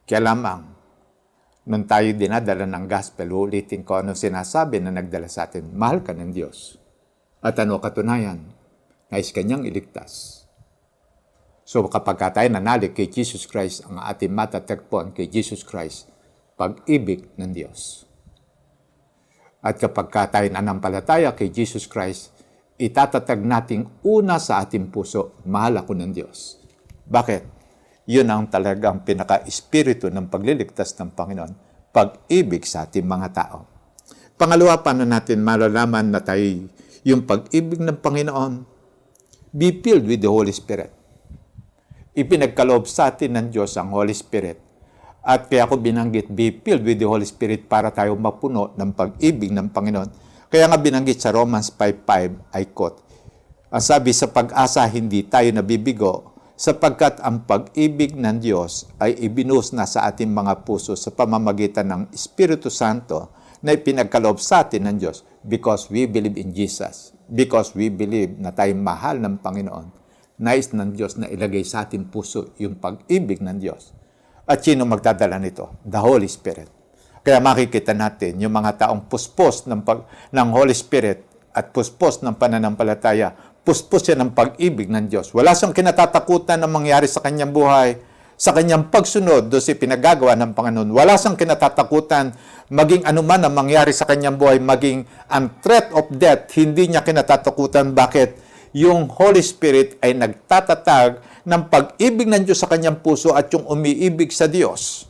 Kaya lamang, nung tayo dinadala ng gospel, ulitin ko anong sinasabi na nagdala sa atin. Mahal ka ng Diyos. At ano katunayan? Nais kanyang iligtas. So kapag tayo nanalig kay Jesus Christ, ang ating matatagpuan kay Jesus Christ, pag-ibig ng Diyos. At kapag tayo nanampalataya kay Jesus Christ, itatatag nating una sa ating puso, mahal ako ng Diyos. Bakit? Yun ang talagang pinaka-espiritu ng pagliligtas ng Panginoon, pag-ibig sa ating mga tao. Pangalawa, paano natin malalaman na tayo yung pag-ibig ng Panginoon? Be filled with the Holy Spirit. Ipinagkaloob sa atin ng Diyos ang Holy Spirit. At kaya ako binanggit, be filled with the Holy Spirit para tayo mapuno ng pag-ibig ng Panginoon. Kaya nga binanggit sa Romans 5:5, I quote, ang sabi, sa pag-asa hindi tayo nabibigo, sapagkat ang pag-ibig ng Diyos ay ibinuhos na sa ating mga puso sa pamamagitan ng Espiritu Santo na ipinagkaloob sa atin ng Diyos because we believe in Jesus. Because we believe na tayo mahal ng Panginoon. Nais ng Diyos na ilagay sa ating puso yung pag-ibig ng Diyos. At sino magdadala nito? The Holy Spirit. Kaya makikita natin yung mga taong puspos ng Holy Spirit at puspos ng pananampalataya, puspos siya ng pag-ibig ng Diyos. Wala siyang kinatatakutan na mangyari sa kanyang buhay, sa kanyang pagsunod doon sa pinagagawa ng Panginoon. Wala siyang kinatatakutan maging anuman ang mangyari sa kanyang buhay, maging ang threat of death, hindi niya kinatatakutan. Bakit? Yung Holy Spirit ay nagtatatag ng pag-ibig ng Diyos sa kanyang puso at yung umiibig sa Diyos.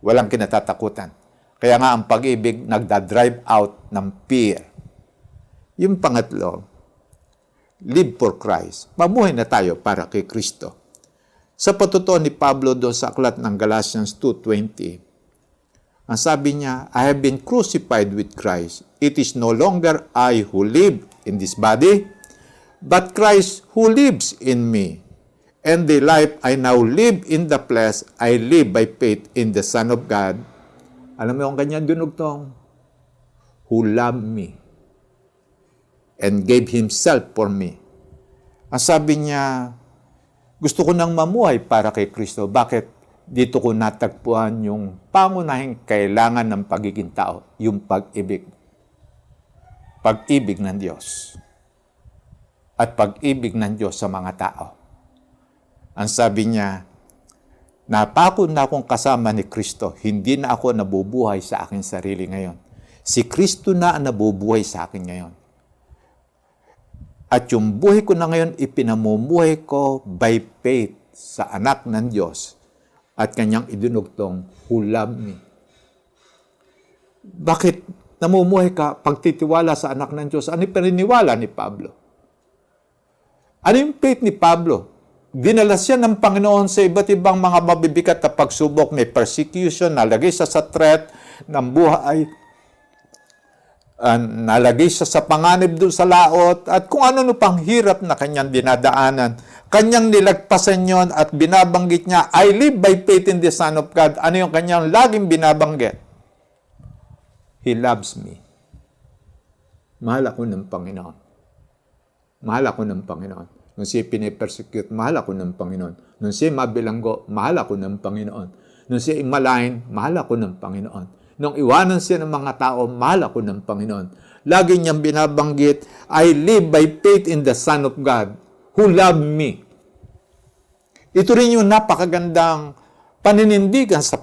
Walang kinatatakutan. Kaya nga ang pag-ibig nagda-drive out ng fear. Yung pangatlo, live for Christ. Mamuhay na tayo para kay Kristo. Sa patutuo ni Pablo doon sa aklat ng Galatians 2:20, ang sabi niya, I have been crucified with Christ. It is no longer I who live in this body, but Christ who lives in me. And the life I now live in the flesh, I live by faith in the Son of God. Alam mo yung kanyang dunugtong? Who loved me and gave Himself for me. Ang sabi niya, gusto ko nang mamuhay para kay Kristo. Bakit? Dito ko natagpuan yung pangunahing kailangan ng pagiging tao, yung pag-ibig. Pag-ibig ng Diyos. At pag-ibig ng Diyos sa mga tao. Ang sabi niya, napako na akong kasama ni Kristo, hindi na ako nabubuhay sa aking sarili ngayon. Si Kristo na ang nabubuhay sa akin ngayon. At yung buhay ko na ngayon, ipinamumuhay ko by faith sa anak ng Diyos at kanyang idinugtong, who loved me. Bakit namumuhay ka pagtitiwala sa anak ng Diyos. Ano yung paniniwala ni Pablo? Ano yung faith ni Pablo? Dinala siya ng Panginoon sa iba't ibang mga mabibigat na pagsubok, may persecution, nalagay siya sa threat ng buhay, nalagay siya sa panganib doon sa laot, at kung ano pang hirap na kanyang dinadaanan. Kanyang nilagpasan yon at binabanggit niya, I live by faith in the Son of God. Ano yung kanyang laging binabanggit? He loves me. Mahal ako ng Panginoon. Mahal ako ng Panginoon. Nung siya pinipersecute, mahal ako ng Panginoon. Nung siya mabilanggo, mahal ako ng Panginoon. Nung siya imalain, mahal ako ng Panginoon. Nung iwanan siya ng mga tao, mahal ako ng Panginoon. Lagi niyang binabanggit, I live by faith in the Son of God who loved me. Ito rin yung napakagandang paninindigan sa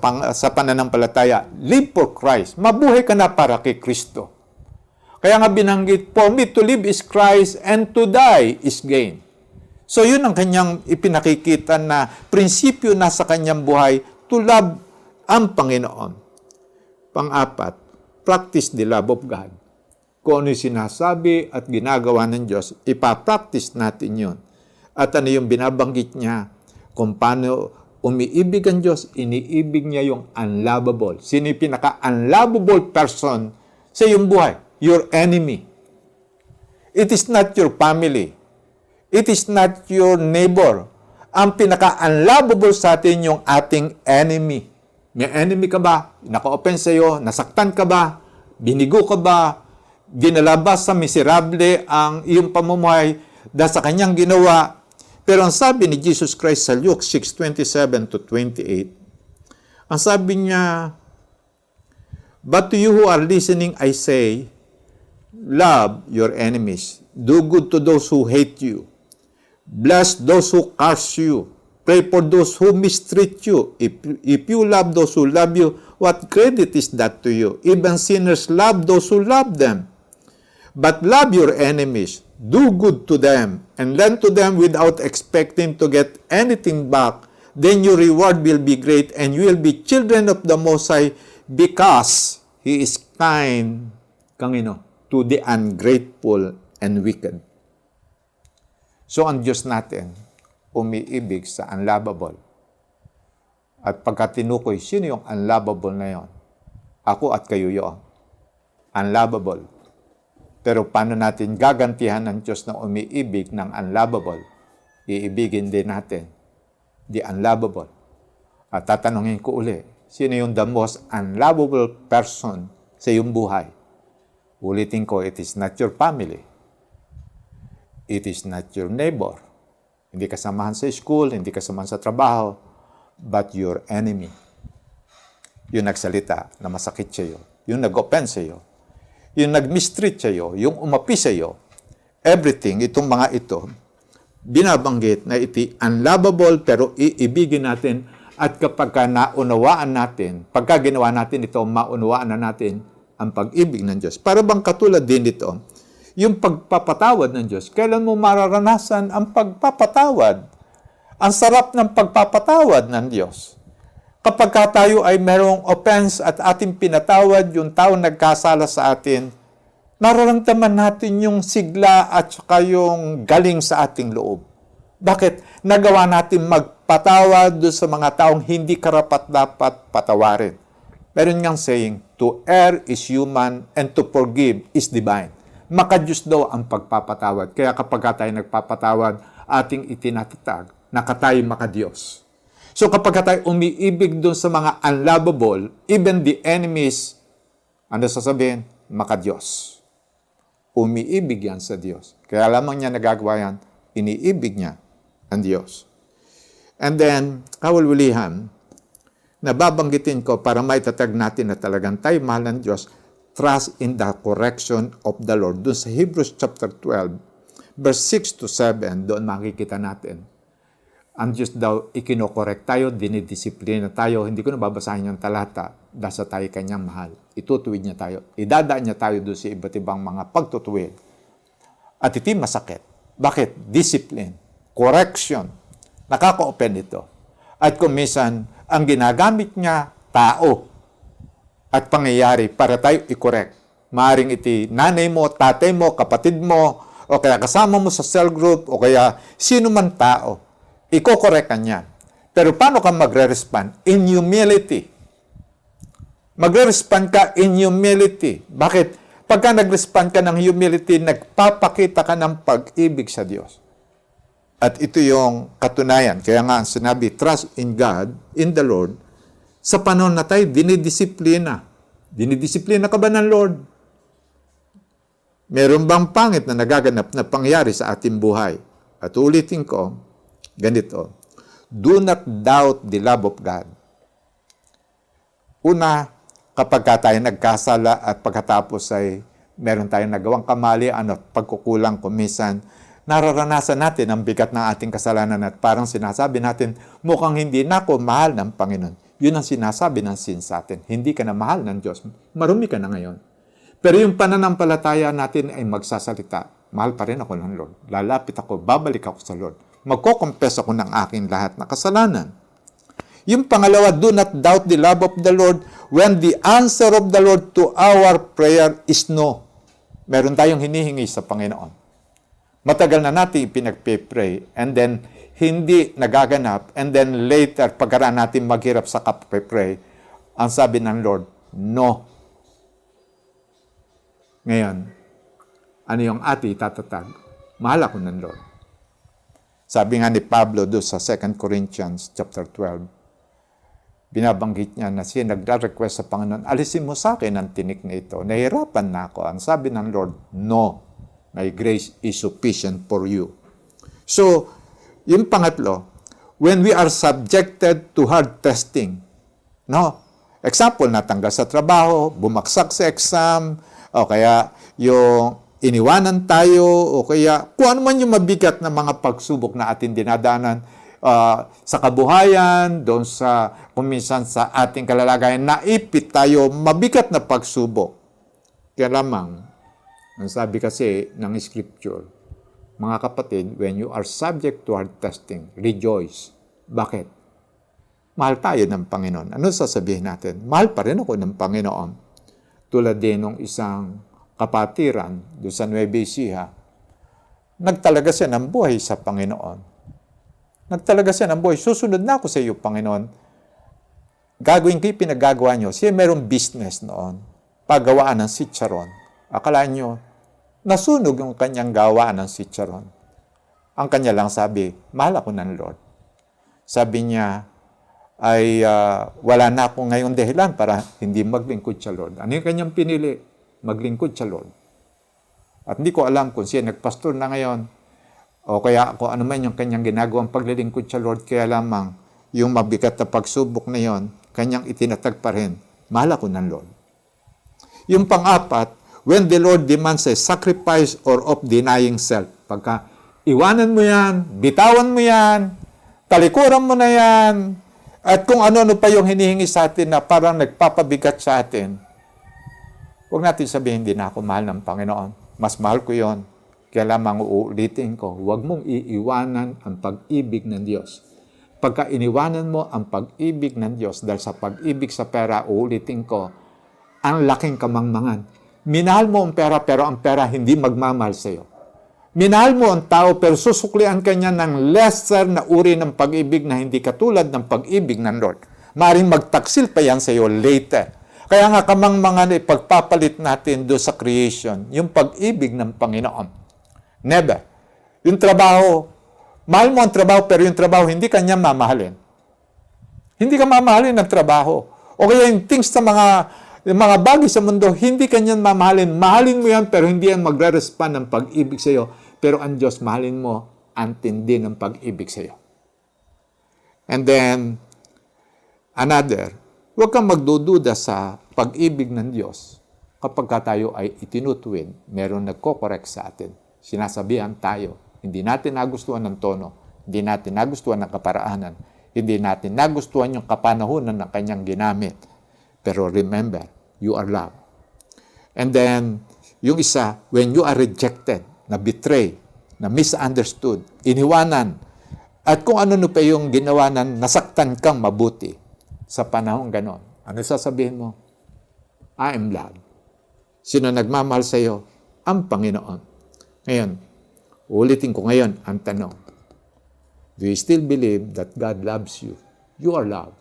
pananampalataya. Live for Christ. Mabuhay ka na para kay Kristo. Kaya nga binanggit, for me to live is Christ and to die is gain. So yun ang kanyang ipinakikita na prinsipyo na sa kanyang buhay, to love ang Panginoon. Pang-apat, practice the love of God. Kung ano yung sinasabi at ginagawa ng Diyos, ipapractice natin yun. At ano yung binabanggit niya, kung paano umiibig ang Diyos, iniibig niya yung unlovable. Sino yung pinaka-unlovable person sa iyong buhay? Your enemy. It is not your family. It is not your neighbor. Ang pinaka-unlovable sa atin yung ating enemy. May enemy ka ba? Naka-open sa iyo? Nasaktan ka ba? Binigo ka ba? Ginalabas sa miserable ang iyong pamumuhay dahil sa kanyang ginawa. Pero ang sabi ni Jesus Christ sa Luke 6:27-28, ang sabi niya, but to you who are listening, I say, love your enemies. Do good to those who hate you. Bless those who curse you. Pray for those who mistreat you. If you love those who love you, what credit is that to you? Even sinners love those who love them. But love your enemies. Do good to them and lend to them without expecting to get anything back. Then your reward will be great and you will be children of the Most High because He is kind to the ungrateful and wicked. So ang Diyos natin, umiibig sa unlovable. At pagka tinukoy, sino yung unlovable na yon? Ako at kayo yun. Unlovable. Pero paano natin gagantihan ng Diyos na umiibig ng unlovable? Iibigin din natin the unlovable. At tatanungin ko uli, sino yung the most unlovable person sa iyong buhay? Ulitin ko, it is not your family. It is not your neighbor. Hindi kasamahan sa school, hindi kasamahan sa trabaho, but your enemy. Yung nagsalita na masakit sa iyo, yung nag-offense sa iyo, yung nag-mistreat sa iyo, yung umapi sa iyo, everything, itong mga ito, binabanggit na iti unlovable pero iibigin natin at kapag naunawaan natin, pagka ginawa natin ito, maunawaan na natin ang pag-ibig ng Diyos. Para bang katulad din dito, yung pagpapatawad ng Diyos, kailan mo mararanasan ang pagpapatawad? Ang sarap ng pagpapatawad ng Diyos. Kapag tayo ay merong offense at ating pinatawad yung tao nagkasala sa atin, nararamdaman natin yung sigla at saka yung galing sa ating loob. Bakit? Nagawa natin magpatawad doon sa mga taong hindi karapat-dapat patawarin. Meron ngang saying, to err is human and to forgive is divine. Makadiyos daw ang pagpapatawad. Kaya kapag tayo nagpapatawad, ating itinatatag na tayo makadiyos. So kapag tayo umiibig doon sa mga unlovable, even the enemies, ano sasabihin? Makadiyos. Umiibig yan sa Diyos. Kaya lamang niya nagagawa yan, iniibig niya ang Diyos. And then, kawalwalihan, nababanggitin ko para maitatag natin na talagang tayo mahal ng Diyos, trust in the correction of the Lord. Doon sa Hebrews chapter 12, verse 6-7, doon makikita natin. Ang Diyos daw, ikinokorek tayo, dinidisiplina tayo. Hindi ko na babasahin yung talata dahil sa tayo kanyang mahal. Itutuwid niya tayo. Idadaan niya tayo doon sa iba't ibang mga pagtutuwid. At iti masakit. Bakit? Discipline. Correction. Nakaka-open ito. At kung minsan, ang ginagamit niya, tao at pangyayari para tayo i-correct. Maaring iti nanay mo, tatay mo, kapatid mo, o kaya kasama mo sa cell group, o kaya sino man tao. Iko-correct ka niya. Pero paano ka magre-respond? In humility. Magre-respond ka in humility. Bakit? Pagka nag-respond ka ng humility, nagpapakita ka ng pag-ibig sa Diyos. At ito yung katunayan. Kaya nga ang sinabi, trust in God, in the Lord. Sa panahon na tayo, dinidisiplina. Dinidisiplina ka ba ng Lord? Meron bang pangit na nagaganap na pangyari sa ating buhay? At ulitin ko, ganito. Do not doubt the love of God. Una, kapag tayo nagkasala at pagkatapos ay meron tayong nagawang kamalian at pagkukulang kumisan, nararanasan natin ang bigat ng ating kasalanan at parang sinasabi natin, mukhang hindi na ako mahal ng Panginoon. Yun ang sinasabi ng sin sa atin. Hindi ka na mahal ng Diyos. Marumi ka na ngayon. Pero yung pananampalataya natin ay magsasalita. Mahal pa rin ako ng Lord. Lalapit ako, babalik ako sa Lord. Magko-confess ako ng aking lahat na kasalanan. Yung pangalawa, do not doubt the love of the Lord when the answer of the Lord to our prayer is no. Meron tayong hinihingi sa Panginoon. Matagal na natin pinagpe-pray and then hindi nagaganap and then later, pagkaraan natin maghirap sa kapre-pray, ang sabi ng Lord, no. Ngayon, ano yung ati tatatag? Mahal ako ng Lord. Sabi nga ni Pablo doon sa 2 Corinthians chapter 12, binabanggit niya na siya nagda-request sa Panginoon, alisin mo sa akin ang tinik na ito. Nahirapan na ako. Ang sabi ng Lord, no. My grace is sufficient for you. So, yung pangatlo, when we are subjected to hard testing, no? Example, natanggal sa trabaho, bumaksak sa exam, o kaya yung iniwanan tayo, o kaya kung ano man yung mabigat na mga pagsubok na ating dinadanan sa kabuhayan, doon sa kuminsan sa ating kalalagayan, naipit tayo mabigat na pagsubok. Kaya lamang, ang sabi kasi ng Scripture, mga kapatid, when you are subject to hard testing, rejoice. Bakit? Mahal tayo ng Panginoon. Ano sasabihin natin? Mahal pa rin ako ng Panginoon. Tulad din ng isang kapatiran doon sa Nueva Ecija, nagtalaga siya ng buhay sa Panginoon. Nagtalaga siya ng buhay. Susunod na ako sa iyo, Panginoon. Gagawin ko yung pinagagawa niyo. Siya mayroong business noon. Paggawaan ng sitsaron. Akala niyo, nasunog yung kanyang gawaan ng sitsaron. Ang kanya lang sabi, mahal ako ng Lord. Sabi niya, ay wala na ako ngayong dahilan para hindi maglingkod sa Lord. Ano yung kanyang pinili? Maglingkod sa Lord. At hindi ko alam kung siya nagpastor na ngayon o kaya kung ano man yung kanyang ginagawang paglilingkod sa Lord, kaya lamang yung mabigat na pagsubok na yon, kanyang itinatag pa rin, mahal ako ng Lord. Yung pang-apat, when the Lord demands a sacrifice or of denying self, pagka iwanan mo yan, bitawan mo yan, talikuran mo na yan, at kung ano-ano pa yung hinihingi sa atin na parang nagpapabigat sa atin, huwag natin sabihin, hindi na ako mahal ng Panginoon. Mas mahal ko yon. Kaya lamang uulitin ko, huwag mong iiwanan ang pag-ibig ng Diyos. Pagka iniwanan mo ang pag-ibig ng Diyos dahil sa pag-ibig sa pera, uulitin ko, ang laking kamangmangan. Minahal mo ang pera, pero ang pera hindi magmamahal sa iyo. Minahal mo ang tao, pero susuklian ka niya ng lesser na uri ng pag-ibig na hindi katulad ng pag-ibig ng Lord. Maaaring magtaksil pa yan sa iyo later. Kaya nga kamangmangan ipagpapalit natin doon sa creation, yung pag-ibig ng Panginoon. Never. Yung trabaho, mahal mo ang trabaho, pero yung trabaho hindi kanya mamahalin. Hindi ka mamahalin ng trabaho. O kaya yung things sa mga bagay sa mundo, hindi kanya mamahalin. Mahalin mo yan, pero hindi yan magre-respond ng pag-ibig sa iyo. Pero ang Diyos, mahalin mo ang tindi ng pag-ibig sa iyo. And then, another, huwag kang magdududa sa pag-ibig ng Diyos kapag tayo ay itinutuwid, meron nagko-correct sa atin. Sinasabihan tayo, hindi natin nagustuhan ng tono, hindi natin nagustuhan ng kaparaanan, hindi natin nagustuhan yung kapanahunan ng kanyang ginamit. Pero remember, you are loved. And then, yung isa, when you are rejected, na-betray, na-misunderstood, iniwanan, at kung ano pa yung ginawa na nasaktan kang mabuti sa panahon ganon, ano sasabihin mo? I am loved. Sino nagmamahal sa iyo? Ang Panginoon. Ngayon, ulitin ko ngayon ang tanong. Do you still believe that God loves you? You are loved.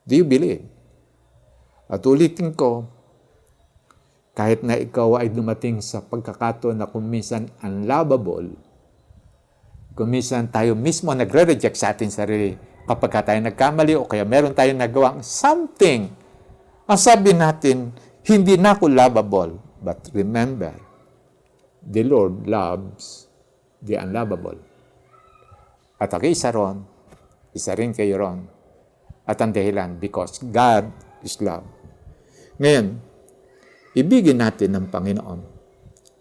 Do you believe? At ulitin ko, kahit na ikaw ay dumating sa pagkakataon na kung minsan unlovable, kung minsan tayo mismo nagre-reject sa ating sarili kapag tayo nagkamali o kaya meron tayong nagawang something, ang sabi natin, hindi na ako lovable. But remember, the Lord loves the unlovable. At ako isa ron, isa rin kayo ron. At ang dahilan, because God is love. Ngayon, ibigin natin ng Panginoon.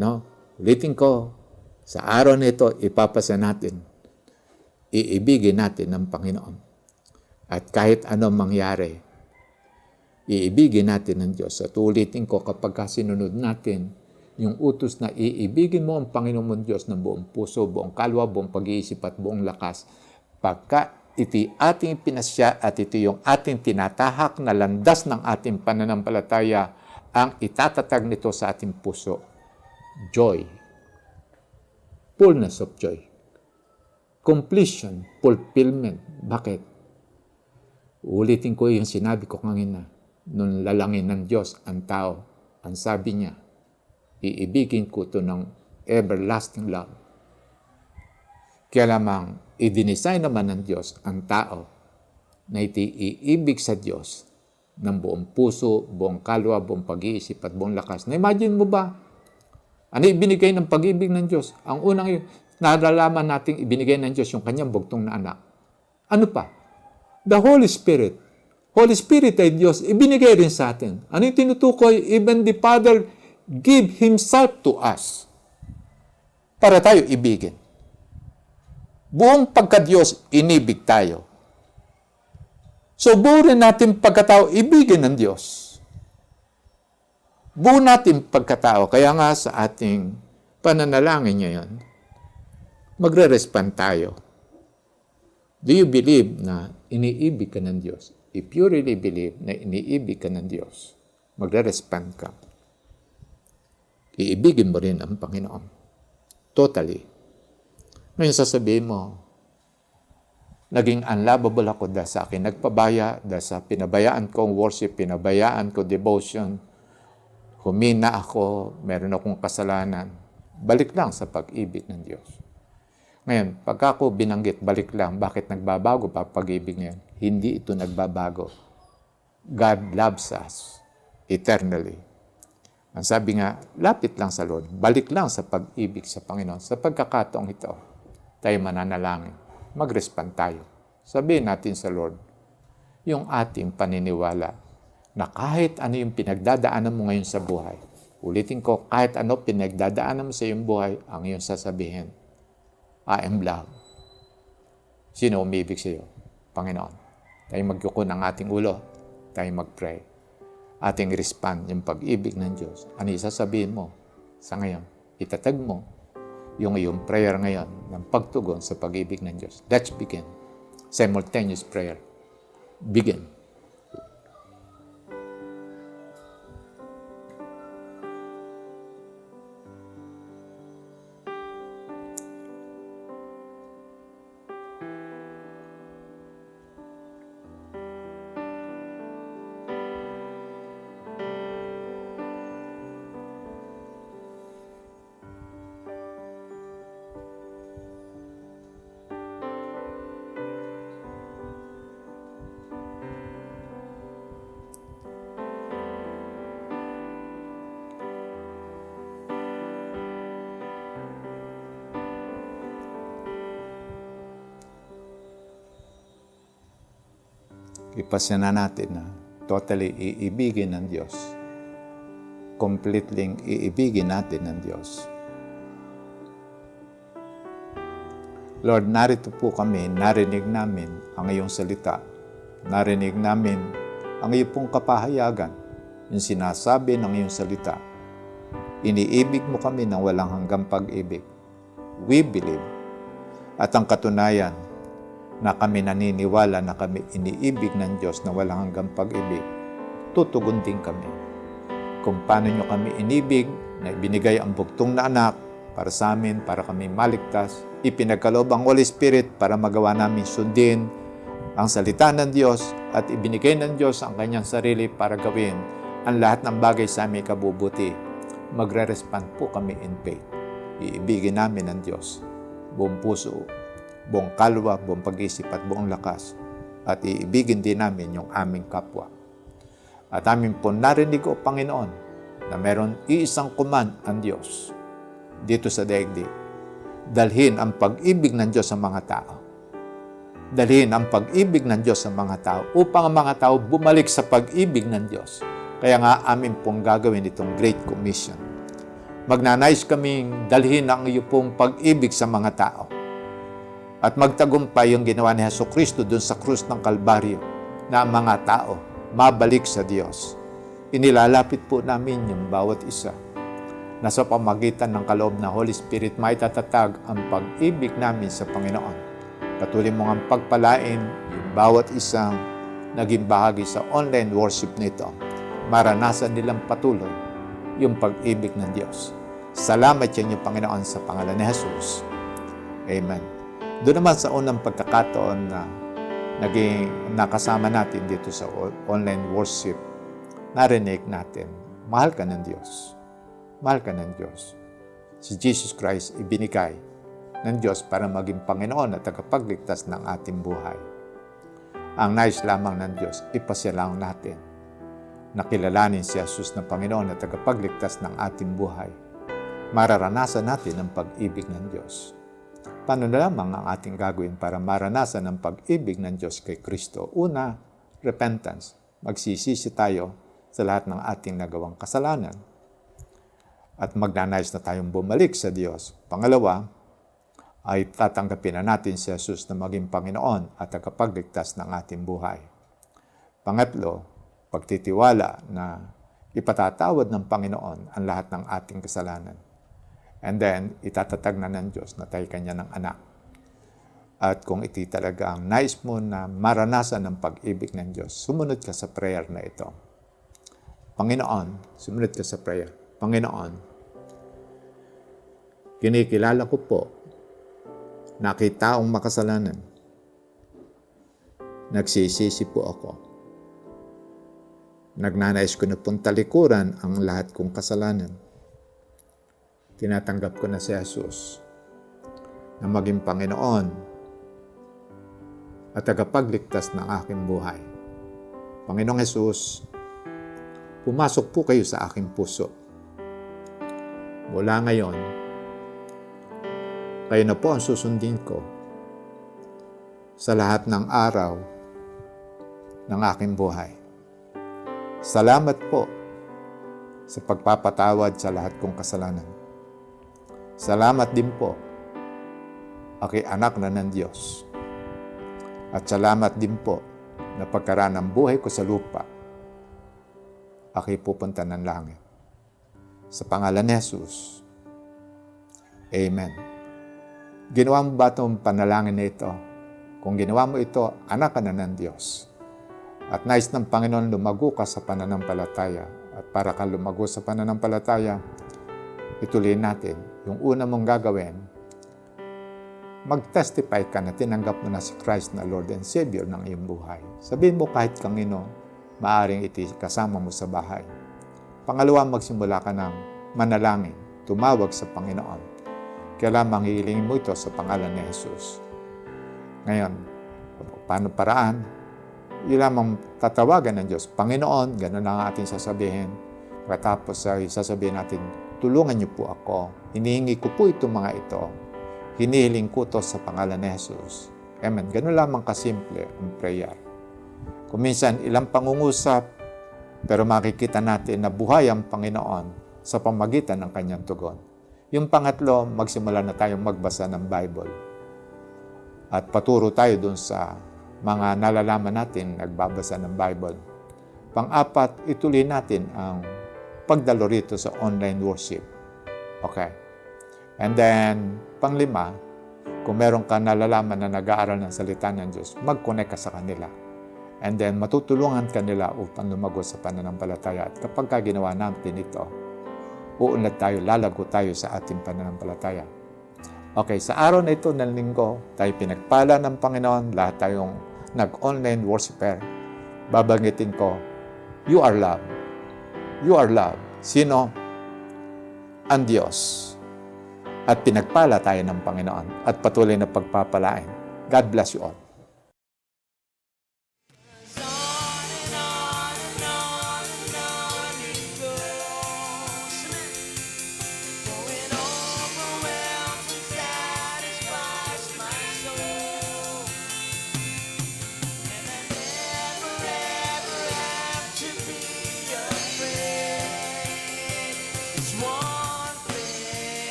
No? Ulitin ko, sa araw na ito, ipapasa natin. Iibigin natin ng Panginoon. At kahit anong mangyari, iibigin natin ng Diyos. At ulitin ko, kapag sinunod natin yung utos na iibigin mo ang Panginoon mong Diyos ng buong puso, buong kalwa, buong pag-iisip at buong lakas, pagka iti ating pinasya at ito yung ating tinatahak na landas ng ating pananampalataya, ang itatatag nito sa ating puso, joy, fullness of joy, completion, fulfillment. Bakit? Ulitin ko yung sinabi ko kanina, nung lalangin ng Diyos ang tao, ang sabi niya, iibigin ko ito ng everlasting love. Kaya lamang, i-design naman ng Diyos ang tao na iibig sa Diyos ng buong puso, buong kalwa, buong pag-iisip at buong lakas. Na-imagine mo ba? Ano ibinigay ng pag-ibig ng Diyos? Ang unang nalalaman nating ibinigay ng Diyos yung kanyang bugtong na anak. Ano pa? The Holy Spirit. Holy Spirit ay Diyos, ibinigay rin sa atin. Ano yung tinutukoy? Even the Father give Himself to us para tayo ibigin. Buong pagka-Diyos, inibig tayo. So, buo rin natin pagkatao, ibigin ng Diyos. Buo natin pagkatao. Kaya nga sa ating pananalangin ngayon, magre-respond tayo. Do you believe na iniibig ka ng Diyos? If you really believe na iniibig ka ng Diyos, magre-respond ka. Iibigin mo rin ang Panginoon. Totally. Ngayon sasabihin mo, naging unlovable ako dahil sa akin nagpabaya, dahil sa pinabayaan kong worship, pinabayaan ko devotion, humina ako, meron akong kasalanan. Balik lang sa pag-ibig ng Diyos. Ngayon, pagka ako binanggit, balik lang, bakit nagbabago pa pag-ibig ngayon? Hindi ito nagbabago. God loves us eternally. Ang sabi nga, lapit lang sa Lord, balik lang sa pag-ibig sa Panginoon. Sa pagkakataong ito, tayo mananalangin. Mag-respond tayo. Sabihin natin sa Lord, yung ating paniniwala na kahit ano yung pinagdadaanan mo ngayon sa buhay, ulitin ko, kahit ano pinagdadaanan mo sa iyong buhay, ang iyong sasabihin, I am loved. Sino umibig sa iyo? Panginoon. Tayo magkuko ng ating ulo, tayo mag-pray. Ating respond yung pag-ibig ng Diyos. Ano yung sasabihin mo sa ngayon? Itatag mo yung iyong prayer ngayon ng pagtugon sa pag-ibig ng Diyos. Let's begin. Simultaneous prayer. Begin. Ipasya na natin na totally iibigin ng Diyos. Completely iibigin natin ng Diyos. Lord, narito po kami, narinig namin ang iyong salita. Narinig namin ang iyong pong kapahayagan, yung sinasabi ng iyong salita. Iniibig mo kami ng walang hanggang pag-ibig. We believe. At ang katunayan, na kami naniniwala na kami iniibig ng Diyos na walang hanggang pag-ibig, tutugon din kami. kung paano nyo kami inibig, na ibinigay ang bugtong na anak para sa amin, para kami maligtas. Ipinagkaloob ang Holy Spirit para magawa namin sundin ang salita ng Diyos at ibinigay ng Diyos ang kanyang sarili para gawin ang lahat ng bagay sa aming kabubuti. Magre-respond po kami in faith. Iibigin namin ang Diyos, buong puso, buong kalwa, buong pag-isip at buong lakas. At iibigin din namin yung aming kapwa. At amin po narinig o Panginoon na meron iisang command ang Diyos dito sa daigdig. Dalhin ang pag-ibig ng Diyos sa mga tao. Dalhin ang pag-ibig ng Diyos sa mga tao upang ang mga tao bumalik sa pag-ibig ng Diyos. Kaya nga amin pong gagawin itong Great Commission. Magnanais kaming dalhin ang iyo pong pag-ibig sa mga tao. At magtagumpay yung ginawa ni Jesucristo dun sa krus ng Kalbaryo na ang mga tao mabalik sa Diyos. Inilalapit po namin yung bawat isa na sa pamagitan ng kaloob na Holy Spirit maitatatag ang pag-ibig namin sa Panginoon. Patuloy mong ang pagpalain yung bawat isang naging bahagi sa online worship nito. Maranasan nilang patuloy yung pag-ibig ng Diyos. Salamat sa inyo, Panginoon, sa pangalan ni Jesus. Amen. Doon naman sa unang pagkakataon na naging nakasama natin dito sa online worship, narinig natin, mahal ka ng Diyos. Mahal ka ng Diyos. Si Jesus Christ ibinigay ng Diyos para maging Panginoon at tagapagligtas ng ating buhay. Ang nais lamang ng Diyos, ipasyalang natin na kilalanin si Jesus na Panginoon at tagapagligtas ng ating buhay. Mararanasan natin ang pag-ibig ng Diyos. Paano na lamang ang ating gagawin para maranasan ang pag-ibig ng Diyos kay Kristo? Una, repentance. Magsisisi tayo sa lahat ng ating nagawang kasalanan. At magnanais na tayong bumalik sa Diyos. Pangalawa, ay tatanggapin na natin si Jesus na maging Panginoon at tagapagligtas ng ating buhay. Pangatlo, pagtitiwala na ipatatawad ng Panginoon ang lahat ng ating kasalanan. And then, itatatag na ng Diyos na tayo kanya ng anak. At kung iti talaga ang nais mo na maranasan ang pag-ibig ng Diyos, sumunod ka sa prayer na ito. Panginoon, sumunod ka sa prayer. Panginoon, kinikilala ko po na kitaong makasalanan. Nagsisisi po ako. Nagnanais ko na pong talikuran ang lahat kong kasalanan. Tinatanggap ko na si Jesus na maging Panginoon at tagapagligtas ng aking buhay. Panginoong Jesus, pumasok po kayo sa aking puso. Mula ngayon, kayo na po ang susundin ko sa lahat ng araw ng aking buhay. Salamat po sa pagpapatawad sa lahat kong kasalanan. Salamat din po, aking anak na ng Diyos. At salamat din po na pagkaraan ng buhay ko sa lupa, aking pupunta ng langit. Sa pangalan ni Jesus. Amen. Ginawa mo ba itong panalangin na ito? Kung ginawa mo ito, anak ka na ng Diyos. At nais ng Panginoon lumago ka sa pananampalataya. At para ka lumago sa pananampalataya, ituloy natin. Yung una mong gagawin, mag-testify ka na tinanggap mo na si Christ na Lord and Savior ng iyong buhay. Sabihin mo kahit kanino, maaring iti kasama mo sa bahay. Pangalawa, magsimula ka ng manalangin, tumawag sa Panginoon. Kailangan hihilingin mo ito sa pangalan ni Jesus. Ngayon, paano paraan? Yun lamang tatawagan ng Diyos. Panginoon, gano'n lang ating sasabihin. Pagkatapos ay sasabihin natin, tulungan niyo po ako. Hinihingi ko po itong mga ito. Hinihiling ko ito sa pangalan ni Jesus. Amen. Gano'n lamang kasimple ang prayer. Kung minsan, ilang pangungusap, pero makikita natin na buhay ang Panginoon sa pamagitan ng kanyang tugon. Yung pangatlo, magsimula na tayong magbasa ng Bible. At paturo tayo dun sa mga nalalaman natin nagbabasa ng Bible. Pang-apat, ituloy natin ang pagdalo rito sa online worship. Okay. And then, pang-lima, kung meron ka nalalaman na nag-aaral ng salita ng Diyos, mag-connect ka sa kanila. And then matutulungan kanila upang lumago sa pananampalataya. At kapag ginawa natin ito, uunlad tayo, lalago tayo sa ating pananampalataya. Okay, sa araw na ito ng linggo, tayo pinagpala ng Panginoon, lahat tayong nag-online worshiper. Babanggitin ko, you are loved. You are loved. Sino? Ang Diyos. At pinagpala tayo ng Panginoon at patuloy na pagpapalain. God bless you all.